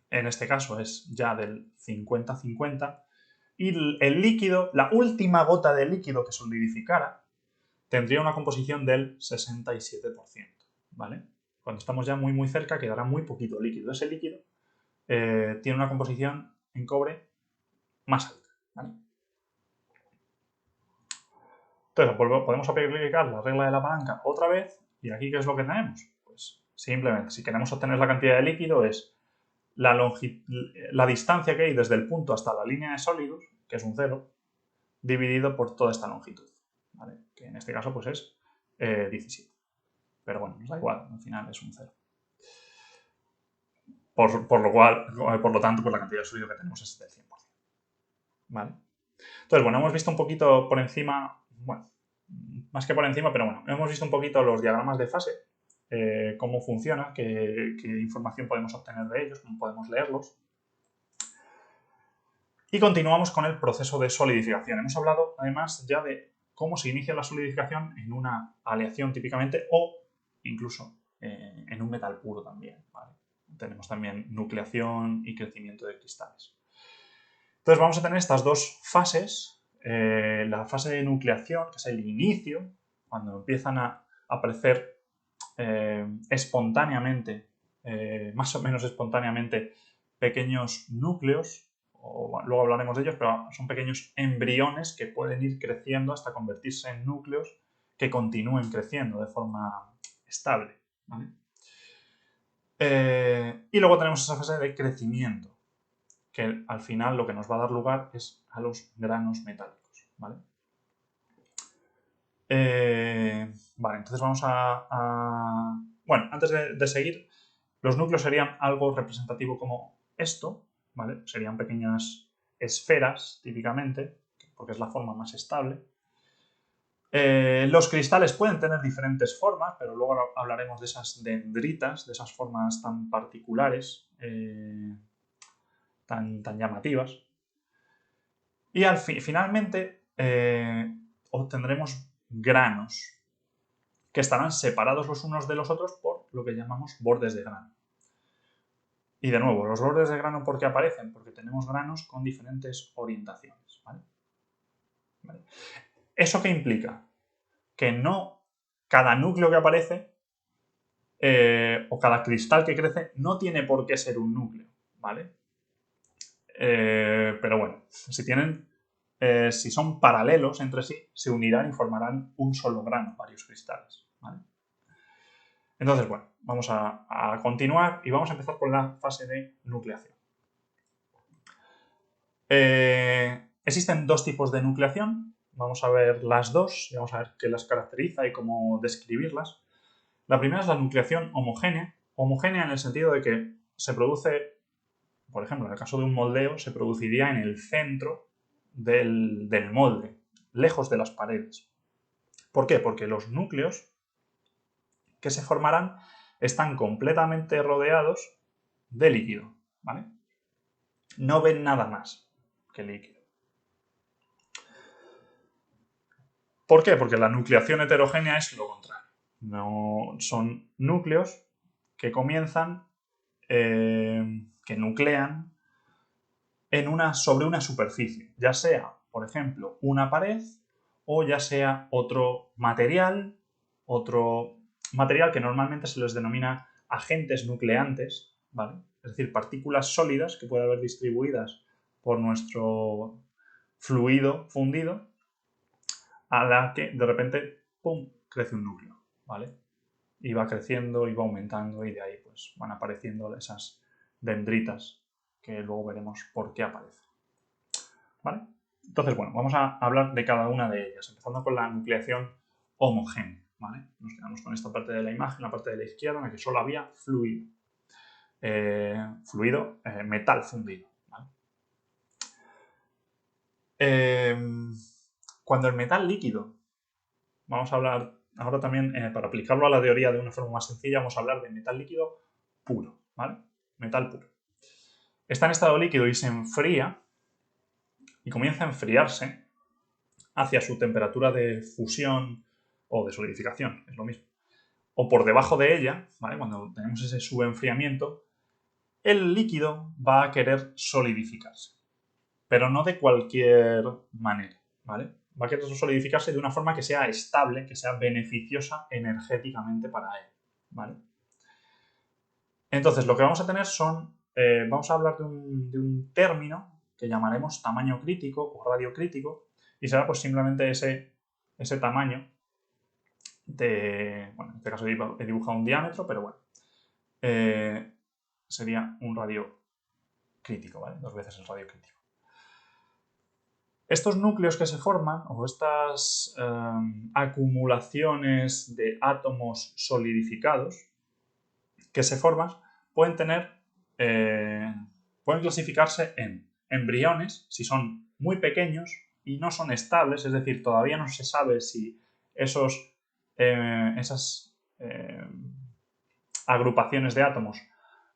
en este caso es ya del 50-50, y el líquido, la última gota de líquido que solidificara, tendría una composición del 67%, ¿vale? Cuando estamos ya muy cerca quedará muy poquito líquido. Ese líquido tiene una composición en cobre más alta, ¿vale? Entonces, podemos aplicar la regla de la palanca otra vez, y aquí ¿qué es lo que tenemos? Pues simplemente, si queremos obtener la cantidad de líquido, es la distancia que hay desde el punto hasta la línea de sólidos, que es un 0, dividido por toda esta longitud, ¿vale? Que en este caso pues es 17. Pero bueno, nos da igual, al final es un 0. Por lo tanto, pues la cantidad de sólido que tenemos es del 100%. ¿Vale? Entonces, bueno, hemos visto un poquito por encima, bueno, más que por encima, pero bueno, hemos visto un poquito los diagramas de fase, cómo funciona, qué información podemos obtener de ellos, cómo podemos leerlos. Y continuamos con el proceso de solidificación. Hemos hablado además ya de cómo se inicia la solidificación en una aleación típicamente o incluso en un metal puro también, ¿vale? Tenemos también nucleación y crecimiento de cristales. Entonces vamos a tener estas dos fases. La fase de nucleación, que es el inicio, cuando empiezan a aparecer espontáneamente, más o menos espontáneamente, pequeños núcleos, o luego hablaremos de ellos, pero son pequeños embriones que pueden ir creciendo hasta convertirse en núcleos que continúen creciendo de forma estable, ¿vale? Y luego tenemos esa fase de crecimiento, que al final lo que nos va a dar lugar es a los granos metálicos, ¿vale? Vale, entonces vamos Bueno, antes de seguir, los núcleos serían algo representativo como esto, ¿vale? Serían pequeñas esferas, típicamente, porque es la forma más estable. Los cristales pueden tener diferentes formas, pero luego hablaremos de esas dendritas, de esas formas tan particulares, tan llamativas. Y finalmente obtendremos granos, que estarán separados los unos de los otros por lo que llamamos bordes de grano. Y de nuevo, los bordes de grano, ¿por qué aparecen? Porque tenemos granos con diferentes orientaciones, ¿vale? ¿Vale? ¿Eso qué implica? Que no cada núcleo que aparece o cada cristal que crece no tiene por qué ser un núcleo, ¿vale? Pero bueno, si son paralelos entre sí, se unirán y formarán un solo grano, varios cristales, ¿vale? Entonces, bueno, vamos a continuar y vamos a empezar con la fase de nucleación. Existen dos tipos de nucleación. Vamos a ver las dos y vamos a ver qué las caracteriza y cómo describirlas. La primera es la nucleación homogénea. Homogénea en el sentido de que se produce, por ejemplo, en el caso de un moldeo, se produciría en el centro del molde, lejos de las paredes. ¿Por qué? Porque los núcleos que se formarán están completamente rodeados de líquido, ¿vale? No ven nada más que líquido. ¿Por qué? Porque la nucleación heterogénea es lo contrario. No, son núcleos que comienzan, que nuclean sobre una superficie, ya sea, por ejemplo, una pared o ya sea otro material que normalmente se les denomina agentes nucleantes, ¿vale? Es decir, partículas sólidas que puede haber distribuidas por nuestro fluido fundido, a la que de repente, ¡pum!, crece un núcleo, ¿vale? Y va creciendo y va aumentando y de ahí pues van apareciendo esas dendritas que luego veremos por qué aparecen, ¿vale? Entonces, bueno, vamos a hablar de cada una de ellas, empezando con la nucleación homogénea, ¿vale? Nos quedamos con esta parte de la imagen, la parte de la izquierda, en la que solo había fluido. Metal fundido, ¿vale? Cuando el metal líquido, vamos a hablar ahora también, para aplicarlo a la teoría de una forma más sencilla, vamos a hablar de metal líquido puro, ¿vale? Metal puro. Está en estado líquido y se enfría y comienza a enfriarse hacia su temperatura de fusión o de solidificación, es lo mismo. O por debajo de ella, ¿vale? Cuando tenemos ese subenfriamiento, el líquido va a querer solidificarse, pero no de cualquier manera, ¿vale? Va a querer solidificarse de una forma que sea estable, que sea beneficiosa energéticamente para él, ¿vale? Entonces, lo que vamos a tener vamos a hablar de un término que llamaremos tamaño crítico o radio crítico, y será pues simplemente ese tamaño bueno, en este caso he dibujado un diámetro, pero bueno, sería un radio crítico, ¿vale? 2 veces el radio crítico. Estos núcleos que se forman, o estas acumulaciones de átomos solidificados que se forman, pueden clasificarse en embriones, si son muy pequeños y no son estables, es decir, todavía no se sabe si esas agrupaciones de átomos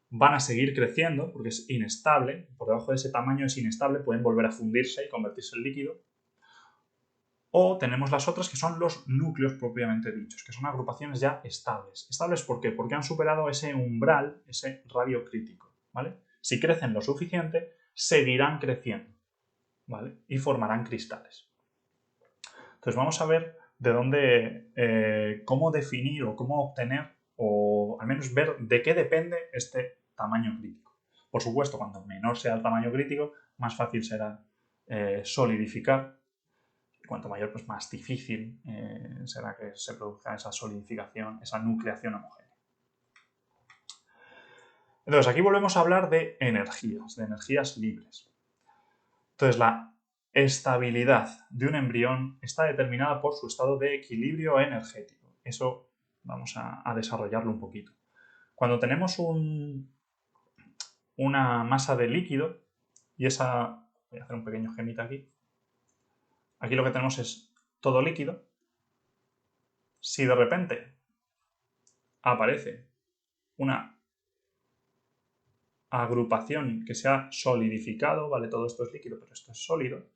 van a seguir creciendo porque es inestable, por debajo de ese tamaño es inestable, pueden volver a fundirse y convertirse en líquido. O tenemos las otras que son los núcleos propiamente dichos, que son agrupaciones ya estables. ¿Estables por qué? Porque han superado ese umbral, ese radio crítico, ¿vale? Si crecen lo suficiente, seguirán creciendo, ¿vale? Y formarán cristales. Entonces vamos a ver de dónde, cómo definir o cómo obtener, o al menos ver de qué depende este tamaño crítico. Por supuesto, cuanto menor sea el tamaño crítico, más fácil será solidificar. Cuanto mayor, pues más difícil será que se produzca esa solidificación, esa nucleación homogénea. Entonces, aquí volvemos a hablar de energías libres. Entonces, la estabilidad de un embrión está determinada por su estado de equilibrio energético. Eso vamos a desarrollarlo un poquito. Cuando tenemos una masa de líquido, y esa... Voy a hacer un pequeño gemita aquí. Aquí lo que tenemos es todo líquido. Si de repente aparece una agrupación que se ha solidificado, ¿vale? Todo esto es líquido, pero esto es sólido.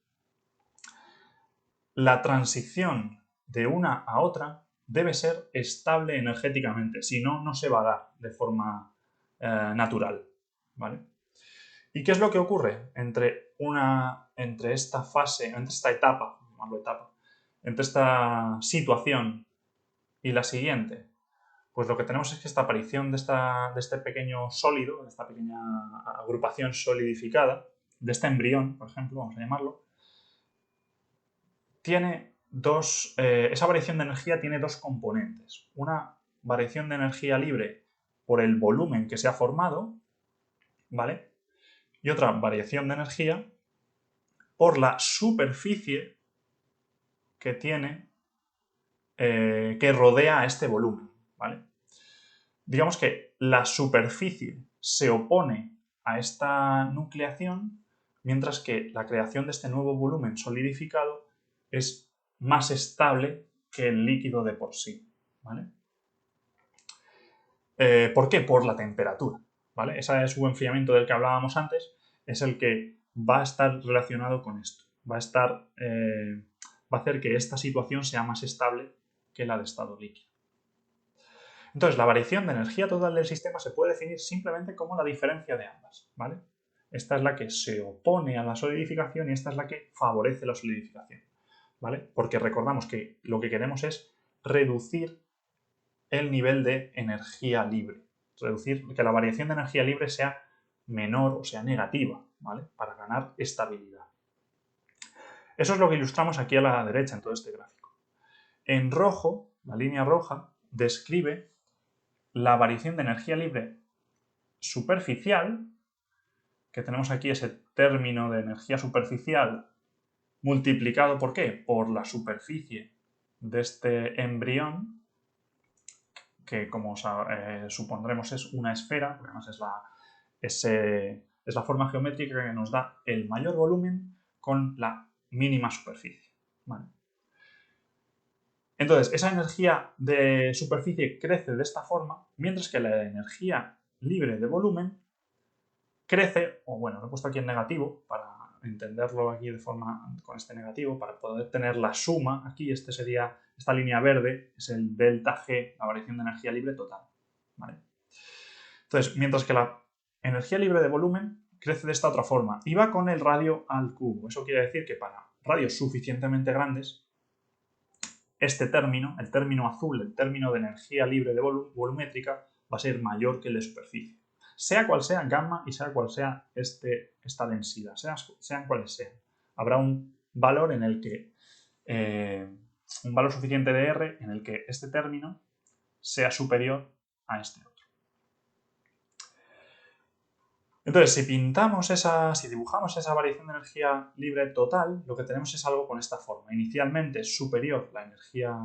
La transición de una a otra debe ser estable energéticamente, si no, no se va a dar de forma natural, ¿vale? ¿Y qué es lo que ocurre entre esta fase, entre esta etapa, entre esta situación y la siguiente? Pues lo que tenemos es que esta aparición de este pequeño sólido, de esta pequeña agrupación solidificada, de este embrión, por ejemplo, vamos a llamarlo, tiene esa variación de energía tiene dos componentes. Una variación de energía libre por el volumen que se ha formado, ¿vale? Y otra variación de energía por la superficie que tiene, que rodea a este volumen, ¿vale? Digamos que la superficie se opone a esta nucleación, mientras que la creación de este nuevo volumen solidificado es más estable que el líquido de por sí, ¿vale? ¿Por qué? Por la temperatura, ¿vale? Ese subenfriamiento del que hablábamos antes es el que va a estar relacionado con esto. Va a hacer que esta situación sea más estable que la de estado líquido. Entonces, la variación de energía total del sistema se puede definir simplemente como la diferencia de ambas, ¿vale? Esta es la que se opone a la solidificación y esta es la que favorece la solidificación, ¿vale? Porque recordamos que lo que queremos es reducir el nivel de energía libre, reducir que la variación de energía libre sea menor o sea negativa, ¿vale? Para ganar estabilidad. Eso es lo que ilustramos aquí a la derecha en todo este gráfico. En rojo, la línea roja describe la variación de energía libre superficial, que tenemos aquí ese término de energía superficial multiplicado ¿por qué? Por la superficie de este embrión, que como supondremos es una esfera, porque además es la forma geométrica que nos da el mayor volumen con la mínima superficie, ¿vale? Entonces, esa energía de superficie crece de esta forma, mientras que la energía libre de volumen crece, o bueno, lo he puesto aquí en negativo para entenderlo aquí de forma con este negativo, para poder tener la suma. Aquí esta línea verde es el delta G, la variación de energía libre total, ¿vale? Entonces, mientras que la energía libre de volumen crece de esta otra forma y va con el radio al cubo. Eso quiere decir que para radios suficientemente grandes, este término, el término azul, el término de energía libre de volumétrica, va a ser mayor que el de superficie. Sea cual sea gamma y sea cual sea esta densidad, sean cuales sean. Habrá un valor en el que, un valor suficiente de R en el que este término sea superior a este otro. Entonces, si dibujamos esa variación de energía libre total, lo que tenemos es algo con esta forma. Inicialmente superior, la energía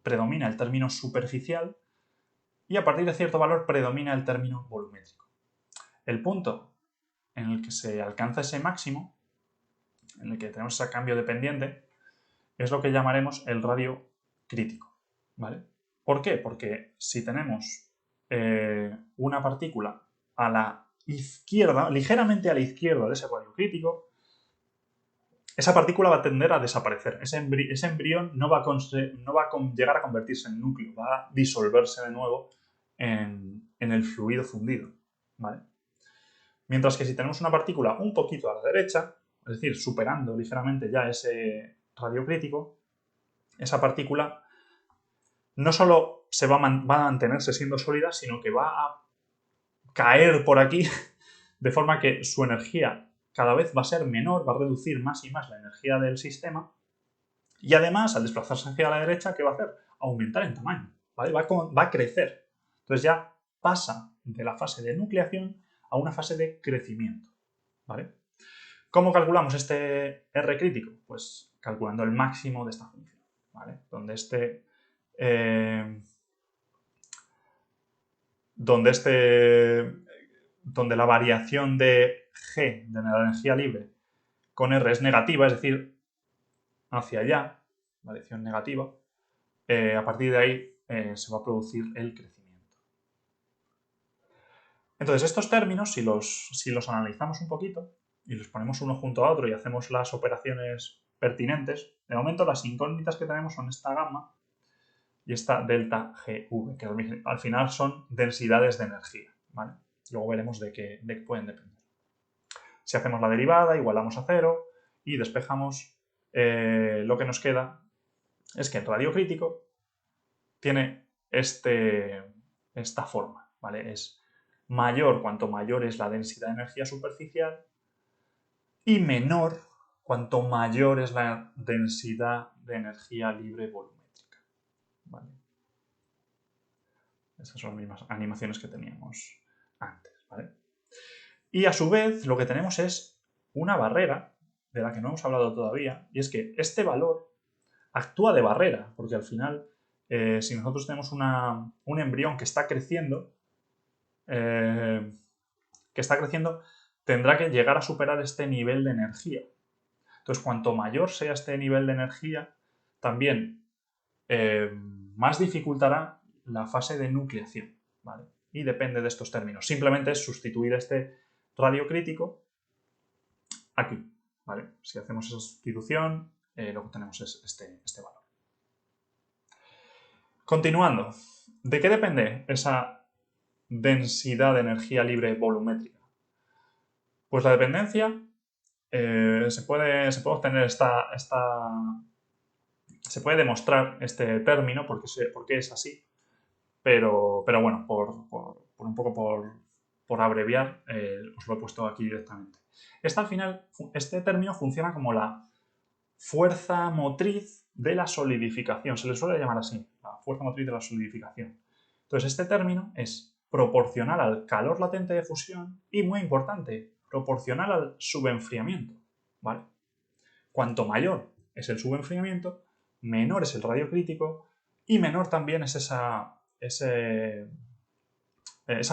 predomina el término superficial y a partir de cierto valor predomina el término volumétrico. El punto en el que se alcanza ese máximo, en el que tenemos ese cambio dependiente, es lo que llamaremos el radio crítico, ¿vale? ¿Por qué? Porque si tenemos una partícula a la izquierda, ligeramente a la izquierda de ese radio crítico, esa partícula va a tender a desaparecer. Ese embrión no va a llegar a convertirse en núcleo, va a disolverse de nuevo en el fluido fundido, ¿vale? Mientras que si tenemos una partícula un poquito a la derecha, es decir, superando ligeramente ya ese radio crítico, esa partícula no solo va a mantenerse siendo sólida, sino que va a caer por aquí de forma que su energía cada vez va a ser menor, va a reducir más y más la energía del sistema y además, al desplazarse hacia la derecha, ¿qué va a hacer? Aumentar en tamaño, ¿vale? Va a crecer. Entonces ya pasa de la fase de nucleación a una fase de crecimiento, ¿vale? ¿Cómo calculamos este R crítico? Pues calculando el máximo de esta función, ¿vale? Donde la variación de G, de la energía libre, con R es negativa, es decir, hacia allá, variación negativa, a partir de ahí se va a producir el crecimiento. Entonces, estos términos, si los analizamos un poquito y los ponemos uno junto a otro y hacemos las operaciones pertinentes, de momento las incógnitas que tenemos son esta gamma y esta delta GV, que al final son densidades de energía, ¿vale? Luego veremos de qué pueden depender. Si hacemos la derivada, igualamos a cero y despejamos, lo que nos queda es que el radio crítico tiene esta forma, ¿vale? Es mayor cuanto mayor es la densidad de energía superficial y menor cuanto mayor es la densidad de energía libre volumétrica, ¿vale? Estas son las mismas animaciones que teníamos antes, ¿vale? Y a su vez lo que tenemos es una barrera de la que no hemos hablado todavía, y es que este valor actúa de barrera, porque al final, si nosotros tenemos un embrión que está creciendo, tendrá que llegar a superar este nivel de energía. Entonces, cuanto mayor sea este nivel de energía, también más dificultará la fase de nucleación, ¿vale? Y depende de estos términos. Simplemente es sustituir este radio crítico aquí, ¿vale? Si hacemos esa sustitución, lo que tenemos es este valor. Continuando, ¿de qué depende esa densidad de energía libre volumétrica? Pues la dependencia se puede obtener se puede demostrar este término porque es así, pero bueno, un poco por abreviar, os lo he puesto aquí directamente. Al final, este término funciona como la fuerza motriz de la solidificación, se le suele llamar así, la fuerza motriz de la solidificación. Entonces, este término es proporcional al calor latente de fusión y, muy importante, proporcional al subenfriamiento, ¿vale? Cuanto mayor es el subenfriamiento, menor es el radio crítico y menor también es esa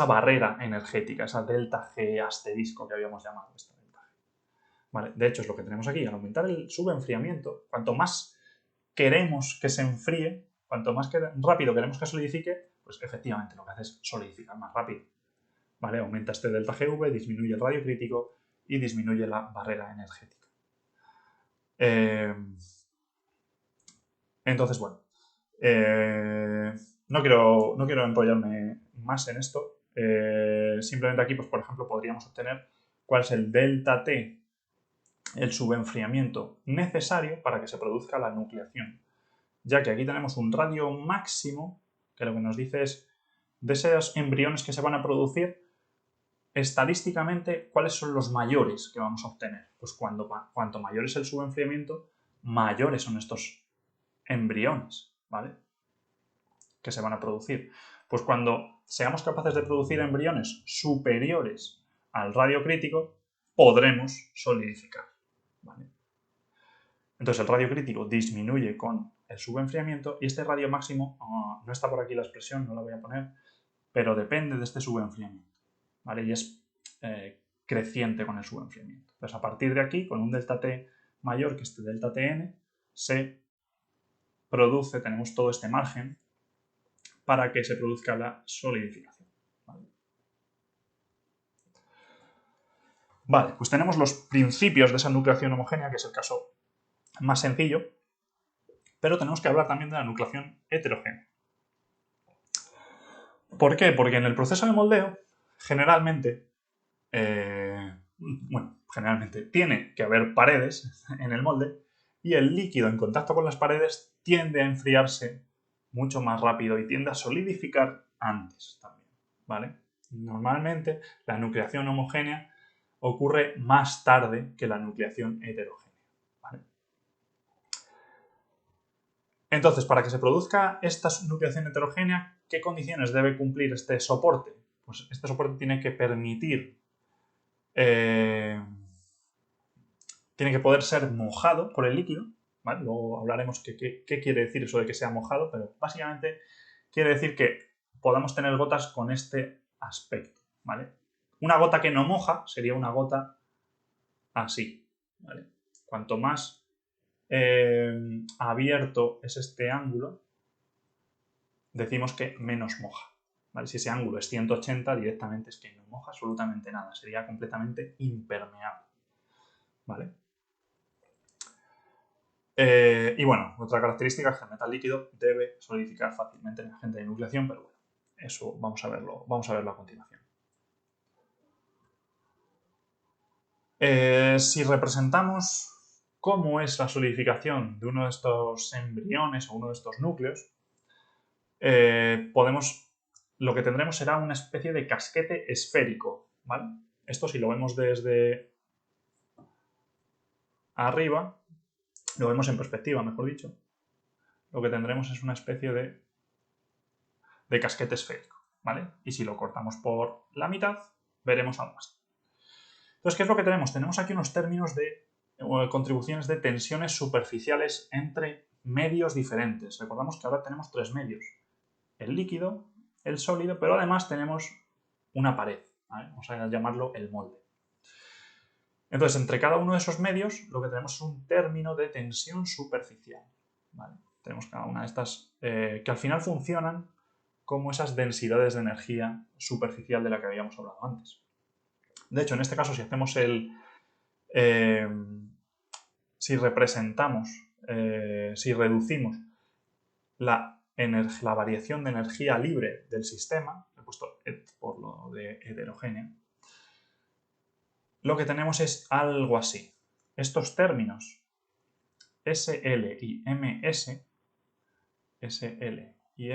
barrera energética, esa delta G asterisco que habíamos llamado esta delta G. ¿Vale? De hecho, es lo que tenemos aquí. Al aumentar el subenfriamiento, cuanto más queremos que se enfríe, cuanto más rápido queremos que solidifique, pues efectivamente lo que hace es solidificar más rápido. ¿Vale? Aumenta este delta GV, disminuye el radio crítico y disminuye la barrera energética. Entonces, bueno, no quiero enrollarme más en esto. Simplemente aquí, pues, por ejemplo, podríamos obtener cuál es el delta T, el subenfriamiento necesario para que se produzca la nucleación. Ya que aquí tenemos un radio máximo, que lo que nos dice es de esos embriones que se van a producir, estadísticamente, ¿cuáles son los mayores que vamos a obtener? Pues cuanto mayor es el subenfriamiento, mayores son estos embriones, ¿vale? Que se van a producir. Pues cuando seamos capaces de producir embriones superiores al radio crítico, podremos solidificar, ¿vale? Entonces el radio crítico disminuye con el subenfriamiento y este radio máximo, no está por aquí la expresión, no la voy a poner, pero depende de este subenfriamiento, ¿vale? Y es creciente con el subenfriamiento. Entonces a partir de aquí, con un delta T mayor que este delta Tn, tenemos todo este margen para que se produzca la solidificación, ¿vale? Vale, pues tenemos los principios de esa nucleación homogénea, que es el caso más sencillo, pero tenemos que hablar también de la nucleación heterogénea. ¿Por qué? Porque en el proceso de moldeo, generalmente tiene que haber paredes en el molde y el líquido en contacto con las paredes tiende a enfriarse mucho más rápido y tiende a solidificar antes también, ¿vale? Normalmente la nucleación homogénea ocurre más tarde que la nucleación heterogénea, ¿vale? Entonces, para que se produzca esta nucleación heterogénea, ¿qué condiciones debe cumplir este soporte? Pues este soporte tiene que permitir tiene que poder ser mojado por el líquido, ¿vale? Luego hablaremos qué quiere decir eso de que sea mojado, pero básicamente quiere decir que podamos tener gotas con este aspecto, ¿vale? Una gota que no moja sería una gota así, ¿vale? Cuanto más abierto es este ángulo, decimos que menos moja, ¿vale? Si ese ángulo es 180, directamente es que no moja absolutamente nada, sería completamente impermeable, ¿vale? Y bueno, otra característica es que el metal líquido debe solidificar fácilmente en el agente de nucleación, pero bueno, eso vamos a verlo a continuación. Si representamos cómo es la solidificación de uno de estos embriones o uno de estos núcleos, lo que tendremos será una especie de casquete esférico, ¿vale? Esto, si lo vemos desde arriba, lo vemos en perspectiva, mejor dicho, lo que tendremos es una especie de casquete esférico, ¿vale? Y si lo cortamos por la mitad, veremos algo así. Entonces, ¿qué es lo que tenemos? Tenemos aquí unos términos de contribuciones de tensiones superficiales entre medios diferentes. Recordamos que ahora tenemos tres medios: el líquido, el sólido, pero además tenemos una pared, ¿vale? Vamos a llamarlo el molde. Entonces, entre cada uno de esos medios, lo que tenemos es un término de tensión superficial, ¿vale? Tenemos cada una de estas que al final funcionan como esas densidades de energía superficial de la que habíamos hablado antes. De hecho, en este caso, si hacemos si representamos, si reducimos la variación de energía libre del sistema, he puesto por lo de heterogénea, lo que tenemos es algo así. Estos términos SL y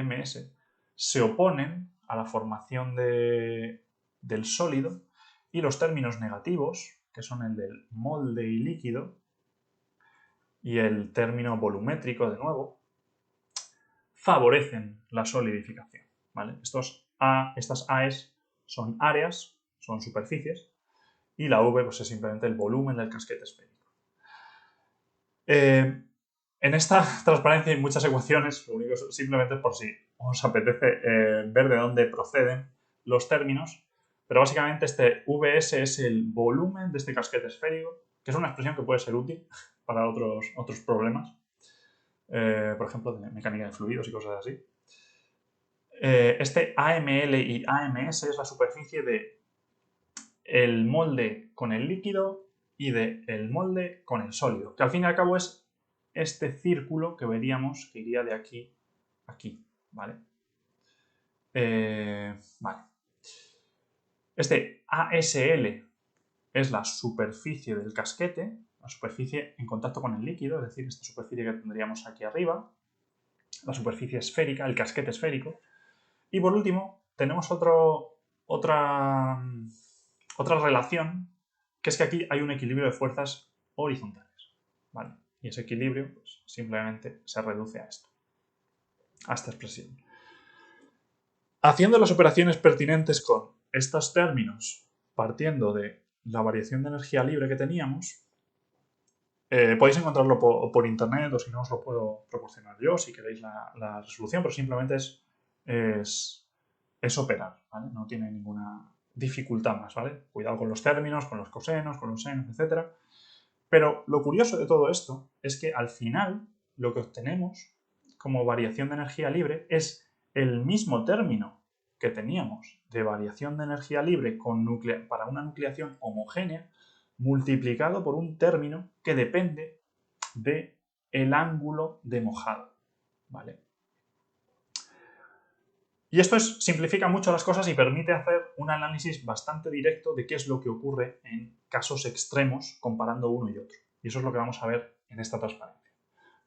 MS, se oponen a la formación del sólido, y los términos negativos, que son el del molde y líquido, y el término volumétrico, de nuevo, favorecen la solidificación, ¿vale? Estas AES son áreas, son superficies, y la V pues, es simplemente el volumen del casquete esférico. En esta transparencia hay muchas ecuaciones, lo único es simplemente por si os apetece ver de dónde proceden los términos, pero básicamente este Vs es el volumen de este casquete esférico, que es una expresión que puede ser útil para otros problemas, por ejemplo, de mecánica de fluidos y cosas así. Este AML y AMS es la superficie del molde con el líquido y del molde con el sólido, que al fin y al cabo es este círculo que veríamos que iría de aquí a aquí, ¿vale? Vale. Este ASL es la superficie del casquete, la superficie en contacto con el líquido, es decir, esta superficie que tendríamos aquí arriba, la superficie esférica, el casquete esférico. Y por último, tenemos otra relación, que es que aquí hay un equilibrio de fuerzas horizontales, ¿vale? Y ese equilibrio pues, simplemente se reduce a esto, a esta expresión. Haciendo las operaciones pertinentes con estos términos, partiendo de la variación de energía libre que teníamos, podéis encontrarlo por internet, o si no os lo puedo proporcionar yo si queréis la resolución, pero simplemente es operar, ¿vale? No tiene ninguna dificultad más, ¿vale? Cuidado con los términos, con los cosenos, con los senos, etc. Pero lo curioso de todo esto es que al final lo que obtenemos como variación de energía libre es el mismo término que teníamos de variación de energía libre para una nucleación homogénea multiplicado por un término que depende del ángulo de mojado, ¿vale? Y esto simplifica mucho las cosas y permite hacer un análisis bastante directo de qué es lo que ocurre en casos extremos comparando uno y otro. Y eso es lo que vamos a ver en esta transparencia,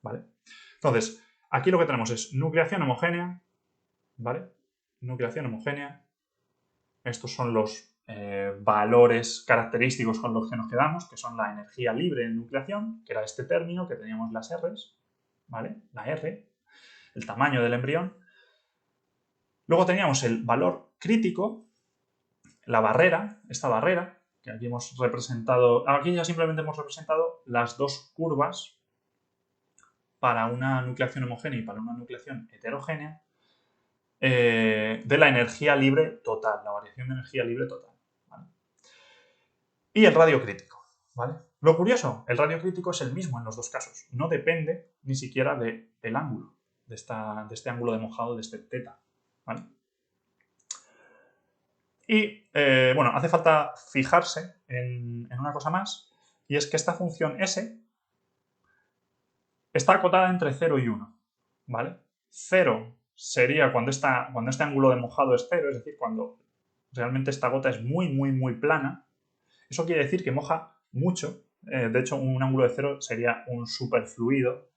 ¿vale? Entonces, aquí lo que tenemos es nucleación homogénea, ¿vale? Nucleación homogénea. Estos son los valores característicos con los que nos quedamos, que son la energía libre en nucleación, que era este término que teníamos las R's, ¿vale? La R, el tamaño del embrión. Luego teníamos el valor crítico, la barrera, esta barrera, que aquí hemos representado, aquí ya simplemente hemos representado las dos curvas para una nucleación homogénea y para una nucleación heterogénea de la energía libre total, la variación de energía libre total, ¿vale? Y el radio crítico, ¿vale? Lo curioso, el radio crítico es el mismo en los dos casos, no depende ni siquiera del ángulo, de este ángulo de mojado, de este teta, ¿vale? Y, bueno, hace falta fijarse en una cosa más, y es que esta función S está acotada entre 0 y 1, ¿vale? 0 sería cuando este ángulo de mojado es 0, es decir, cuando realmente esta gota es muy, muy, muy plana. Eso quiere decir que moja mucho. De hecho, un ángulo de 0 sería un superfluido,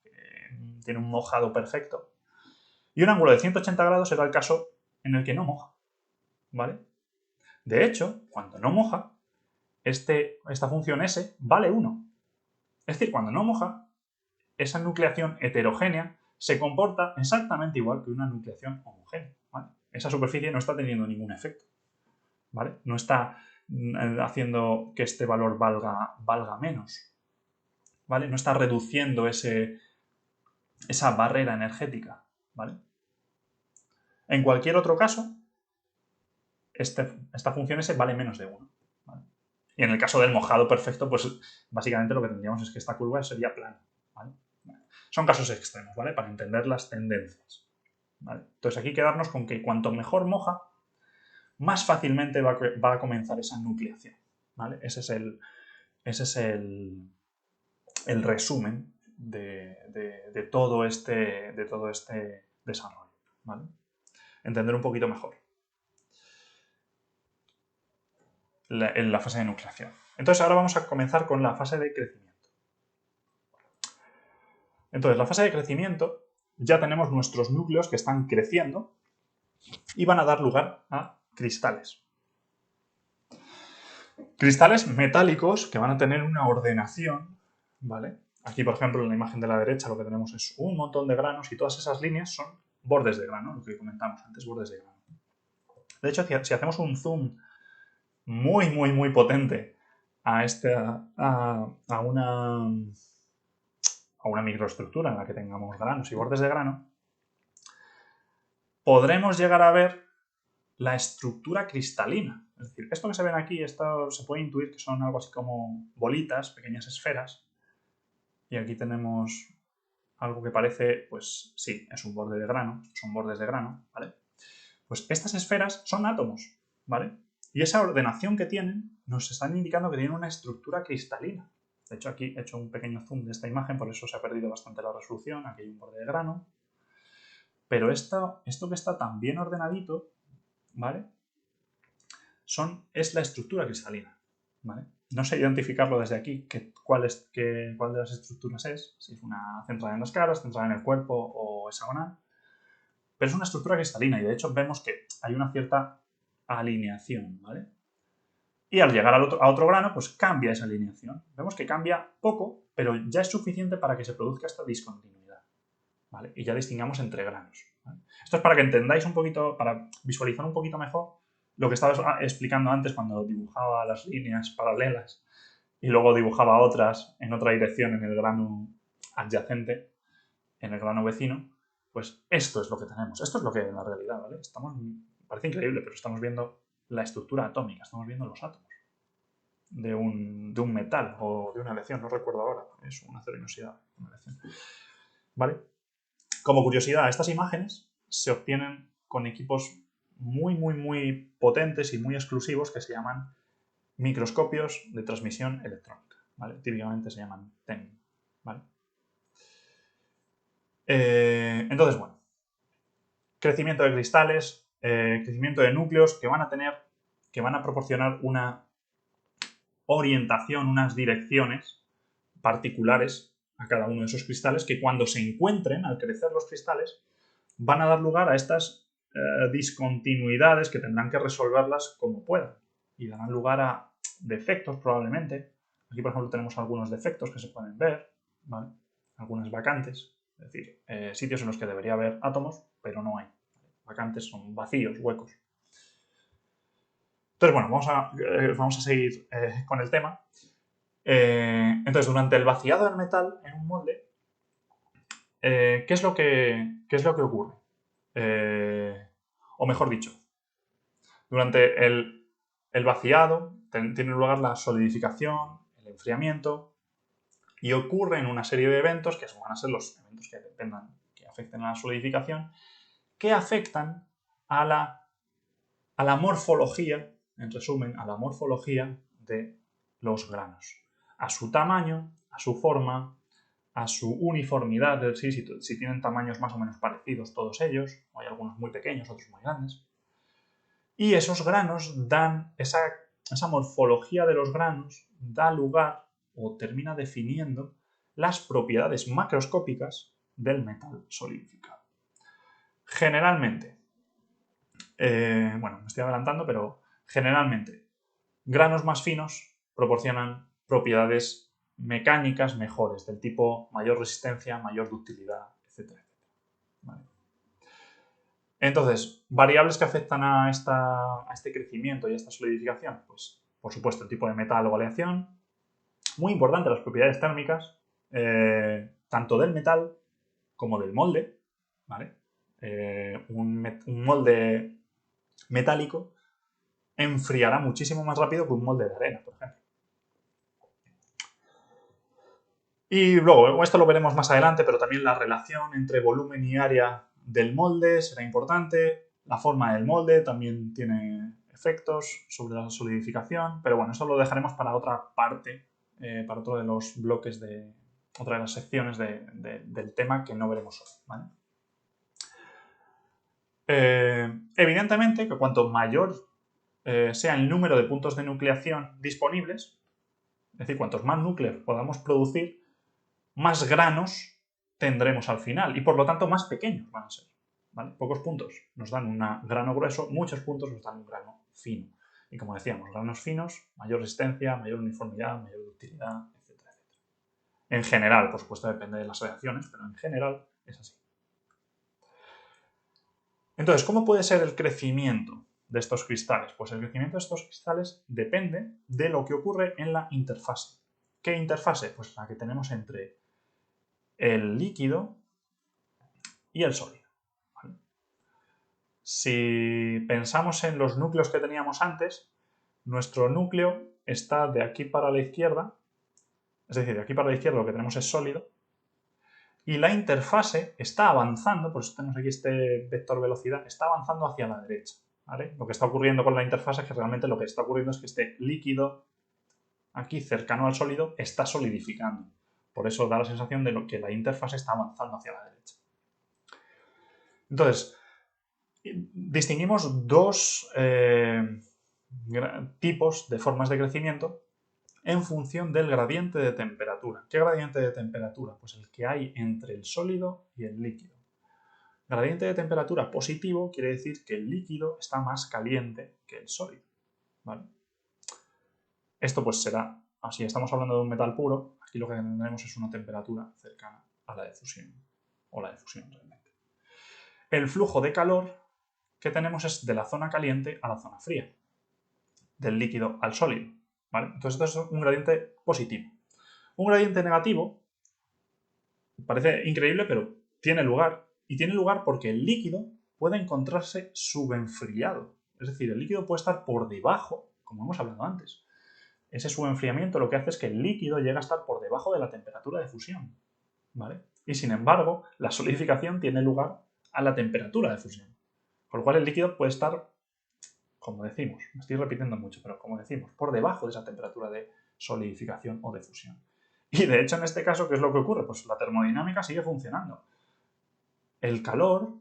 tiene un mojado perfecto. Y un ángulo de 180 grados será el caso en el que no moja, ¿vale? De hecho, cuando no moja, esta función S vale 1. Es decir, cuando no moja, esa nucleación heterogénea se comporta exactamente igual que una nucleación homogénea, ¿vale? Esa superficie no está teniendo ningún efecto, ¿vale? No está haciendo que este valor valga menos, ¿vale? No está reduciendo esa barrera energética, ¿vale? En cualquier otro caso, esta función S vale menos de 1, ¿vale? Y en el caso del mojado perfecto, pues básicamente lo que tendríamos es que esta curva sería plana, ¿vale? Son casos extremos, ¿vale? Para entender las tendencias, ¿vale? Entonces aquí quedarnos con que cuanto mejor moja, más fácilmente va a comenzar esa nucleación, ¿vale? Ese es el resumen de todo este desarrollo, ¿vale? Entender un poquito mejor en la fase de nucleación. Entonces ahora vamos a comenzar con la fase de crecimiento. Entonces, la fase de crecimiento, ya tenemos nuestros núcleos que están creciendo y van a dar lugar a cristales. Cristales metálicos que van a tener una ordenación, ¿vale? Aquí, por ejemplo, en la imagen de la derecha lo que tenemos es un montón de granos y todas esas líneas son bordes de grano, lo que comentamos antes, bordes de grano. De hecho, si hacemos un zoom muy, muy, muy potente a una microestructura en la que tengamos granos y bordes de grano, podremos llegar a ver la estructura cristalina. Es decir, esto que se ven aquí, esto se puede intuir que son algo así como bolitas, pequeñas esferas. Y aquí tenemos algo que parece, pues sí, es un borde de grano, son bordes de grano, ¿vale? Pues estas esferas son átomos, ¿vale? Y esa ordenación que tienen nos están indicando que tienen una estructura cristalina. De hecho, aquí he hecho un pequeño zoom de esta imagen, por eso se ha perdido bastante la resolución. Aquí hay un borde de grano. Pero esto que está tan bien ordenadito, ¿vale? Es la estructura cristalina, ¿vale? No sé identificarlo desde aquí, cuál de las estructuras es, si es una centrada en las caras, centrada en el cuerpo o hexagonal, pero es una estructura cristalina y de hecho vemos que hay una cierta alineación, ¿vale? Y al llegar a otro grano, pues cambia esa alineación. Vemos que cambia poco, pero ya es suficiente para que se produzca esta discontinuidad, ¿vale? Y ya distingamos entre granos, ¿vale? Esto es para que entendáis un poquito, para visualizar un poquito mejor lo que estaba explicando antes cuando dibujaba las líneas paralelas y luego dibujaba otras en otra dirección en el grano adyacente, en el grano vecino, pues esto es lo que tenemos. Esto es lo que es la realidad, ¿vale? Parece increíble, pero estamos viendo la estructura atómica, estamos viendo los átomos de un metal o de una elección, no recuerdo ahora, es una acerinosidad, una elección, ¿vale? Como curiosidad, estas imágenes se obtienen con equipos muy potentes y muy exclusivos que se llaman microscopios de transmisión electrónica, ¿vale? Típicamente se llaman TEM, ¿vale? Entonces, bueno, crecimiento de cristales, crecimiento de núcleos que van a proporcionar una orientación, unas direcciones particulares a cada uno de esos cristales que cuando se encuentren, al crecer los cristales, van a dar lugar a estas discontinuidades que tendrán que resolverlas como puedan y darán lugar a defectos probablemente. Aquí, por ejemplo, tenemos algunos defectos que se pueden ver, ¿vale? Algunas vacantes, es decir, sitios en los que debería haber átomos, pero no hay. Vacantes son vacíos, huecos. Entonces, bueno, vamos a seguir con el tema. Entonces, durante el vaciado del metal en un molde, ¿qué es lo que ocurre? O mejor dicho, durante el vaciado tiene lugar la solidificación, el enfriamiento, y ocurren una serie de eventos, que van a ser los eventos que afecten a la solidificación, que afectan a la morfología, en resumen, a la morfología de los granos. A su tamaño, a su forma, a su uniformidad, es decir, si tienen tamaños más o menos parecidos todos ellos, o hay algunos muy pequeños, otros muy grandes. Y esos granos dan, esa morfología de los granos da lugar o termina definiendo las propiedades macroscópicas del metal solidificado. Generalmente, bueno, me estoy adelantando, pero generalmente granos más finos proporcionan propiedades mecánicas mejores, del tipo mayor resistencia, mayor ductilidad, etc. ¿Vale? Entonces, variables que afectan a este crecimiento y a esta solidificación, pues por supuesto el tipo de metal o aleación, muy importante las propiedades térmicas, tanto del metal como del molde, ¿vale? Un molde metálico enfriará muchísimo más rápido que un molde de arena, por ejemplo. Y luego, esto lo veremos más adelante, pero también la relación entre volumen y área del molde será importante. La forma del molde también tiene efectos sobre la solidificación, pero bueno, eso lo dejaremos para otra parte, para otro de los bloques otra de las secciones del tema que no veremos hoy, ¿vale? Evidentemente que cuanto mayor sea el número de puntos de nucleación disponibles, es decir, cuantos más núcleos podamos producir, más granos tendremos al final y por lo tanto más pequeños van a ser, ¿vale? Pocos puntos nos dan un grano grueso, muchos puntos nos dan un grano fino. Y como decíamos, granos finos, mayor resistencia, mayor uniformidad, mayor ductilidad, etcétera, etcétera. En general, por supuesto, depende de las reacciones, pero en general es así. Entonces, ¿cómo puede ser el crecimiento de estos cristales? Pues el crecimiento de estos cristales depende de lo que ocurre en la interfase. ¿Qué interfase? Pues la que tenemos entre el líquido y el sólido. ¿Vale? Si pensamos en los núcleos que teníamos antes, nuestro núcleo está de aquí para la izquierda, es decir, de aquí para la izquierda lo que tenemos es sólido, y la interfase está avanzando, por eso tenemos aquí este vector velocidad, está avanzando hacia la derecha. ¿Vale? Lo que está ocurriendo con la interfase es que realmente lo que está ocurriendo es que este líquido aquí cercano al sólido está solidificando. Por eso da la sensación de que la interfase está avanzando hacia la derecha. Entonces, distinguimos dos tipos de formas de crecimiento en función del gradiente de temperatura. ¿Qué gradiente de temperatura? Pues el que hay entre el sólido y el líquido. Gradiente de temperatura positivo quiere decir que el líquido está más caliente que el sólido. ¿Vale? Esto pues será, así estamos hablando de un metal puro, aquí lo que tendremos es una temperatura cercana a la de fusión, o la de fusión realmente. El flujo de calor que tenemos es de la zona caliente a la zona fría, del líquido al sólido. ¿Vale? Entonces esto es un gradiente positivo. Un gradiente negativo, parece increíble, pero tiene lugar. Y tiene lugar porque el líquido puede encontrarse subenfriado. Es decir, el líquido puede estar por debajo, como hemos hablado antes. Ese subenfriamiento lo que hace es que el líquido llega a estar por debajo de la temperatura de fusión. ¿Vale? Y sin embargo, la solidificación tiene lugar a la temperatura de fusión. Con lo cual el líquido puede estar, como decimos, me estoy repitiendo mucho, pero como decimos, por debajo de esa temperatura de solidificación o de fusión. Y de hecho en este caso, ¿qué es lo que ocurre? Pues la termodinámica sigue funcionando. El calor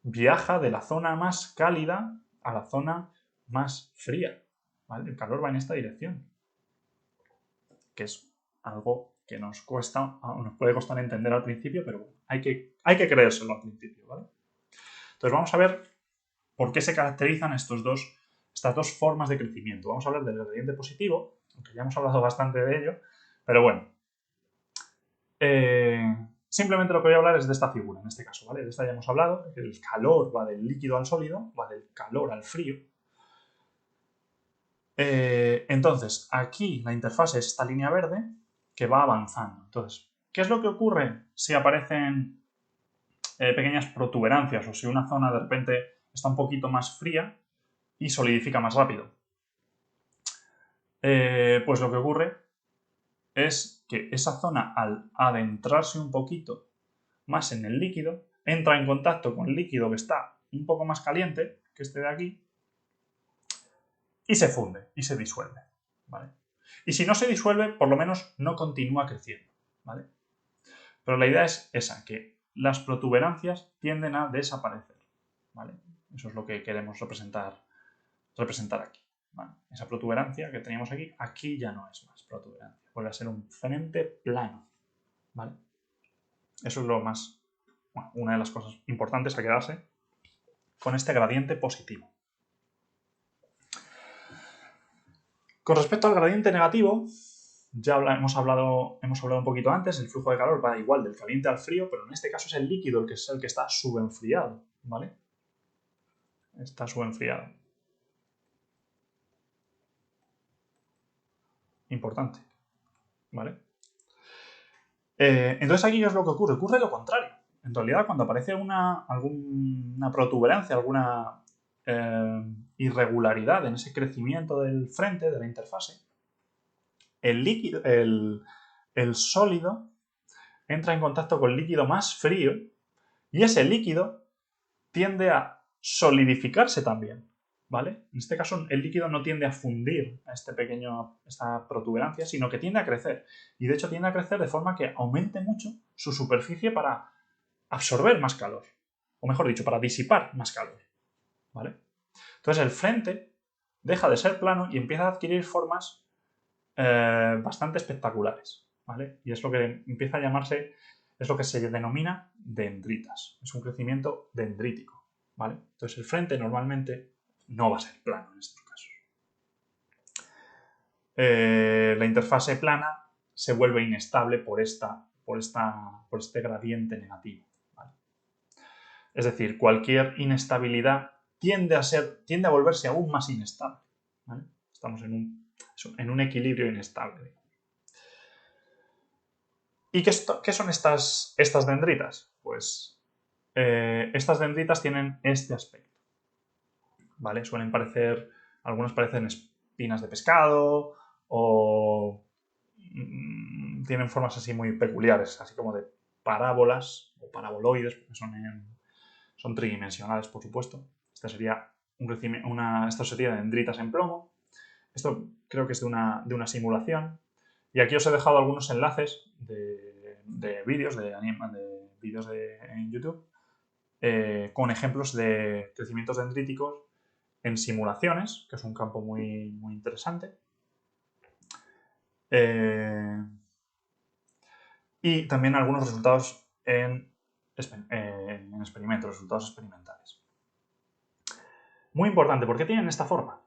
viaja de la zona más cálida a la zona más fría, ¿vale? El calor va en esta dirección, que es algo que nos puede costar entender al principio, pero hay que creérselo al principio, ¿vale? Entonces vamos a ver por qué se caracterizan estas dos formas de crecimiento. Vamos a hablar del gradiente positivo, aunque ya hemos hablado bastante de ello, pero bueno. Simplemente lo que voy a hablar es de esta figura, en este caso, ¿vale? De esta ya hemos hablado, que el calor va del líquido al sólido, va del calor al frío. Entonces, aquí la interfaz es esta línea verde que va avanzando. Entonces, ¿qué es lo que ocurre si aparecen pequeñas protuberancias o si una zona de repente está un poquito más fría y solidifica más rápido? Pues lo que ocurre es que esa zona, al adentrarse un poquito más en el líquido, entra en contacto con el líquido que está un poco más caliente, que este de aquí, y se funde y se disuelve, ¿vale? Y si no se disuelve, por lo menos no continúa creciendo, ¿vale? Pero la idea es esa, que las protuberancias tienden a desaparecer, ¿vale? Eso es lo que queremos representar aquí, ¿vale? Esa protuberancia que teníamos aquí ya no es más protuberancia, vuelve a ser un frente plano, ¿vale? Eso es una de las cosas importantes a quedarse con este gradiente positivo. Con respecto al gradiente negativo, ya hemos hablado un poquito antes, el flujo de calor va igual del caliente al frío, pero en este caso es el líquido el que está subenfriado, ¿vale? Está subenfriado. Importante, ¿vale? Entonces aquí es lo que ocurre. Ocurre lo contrario. En realidad, cuando aparece alguna protuberancia, alguna irregularidad en ese crecimiento del frente, de la interfase, el líquido, el sólido entra en contacto con el líquido más frío y ese líquido tiende a solidificarse también, ¿vale? En este caso el líquido no tiende a fundir a esta protuberancia, sino que tiende a crecer. Y de hecho tiende a crecer de forma que aumente mucho su superficie para absorber más calor. O mejor dicho, para disipar más calor, ¿vale? Entonces el frente deja de ser plano y empieza a adquirir formas bastante espectaculares, ¿vale? Y es lo que empieza a llamarse, es lo que se denomina dendritas. Es un crecimiento dendrítico, ¿vale? Entonces el frente normalmente no va a ser plano en estos casos. La interfase plana se vuelve inestable por este gradiente negativo, ¿vale? Es decir, cualquier inestabilidad tiende a volverse aún más inestable, ¿vale? Estamos en un equilibrio inestable. ¿Y qué son estas dendritas? Pues estas dendritas tienen este aspecto, ¿vale? Algunas parecen espinas de pescado o tienen formas así muy peculiares, así como de parábolas o paraboloides, porque son tridimensionales, por supuesto. Esta sería dendritas en plomo. Esto creo que es de una simulación. Y aquí os he dejado algunos enlaces de vídeos en YouTube con ejemplos de crecimientos dendríticos en simulaciones, que es un campo muy, muy interesante. Y también algunos resultados en experimentos, resultados experimentales. Muy importante, ¿por qué tienen esta forma?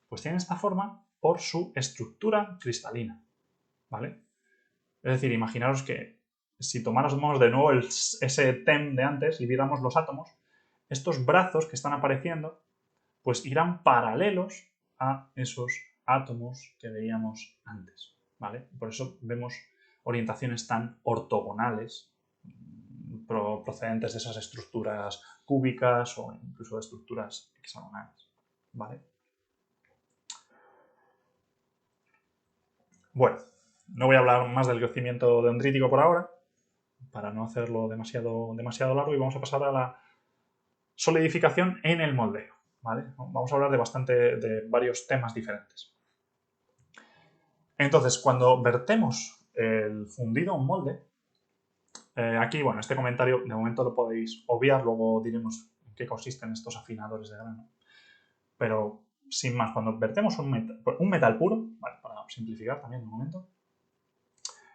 Pues tienen esta forma por su estructura cristalina, ¿vale? Es decir, imaginaros que si tomáramos de nuevo ese TEM de antes y viéramos los átomos, estos brazos que están apareciendo, pues irán paralelos a esos átomos que veíamos antes, ¿vale? Por eso vemos orientaciones tan ortogonales procedentes de esas estructuras cúbicas o incluso de estructuras hexagonales, ¿vale? Bueno, no voy a hablar más del crecimiento dendrítico por ahora, para no hacerlo demasiado largo, y vamos a pasar solidificación en el moldeo, ¿vale? Vamos a hablar de varios temas diferentes. Entonces, cuando vertemos el fundido a un molde, aquí, bueno, este comentario de momento lo podéis obviar, luego diremos en qué consisten estos afinadores de grano. Pero, sin más, cuando vertemos un metal puro, ¿vale? Para simplificar también un momento,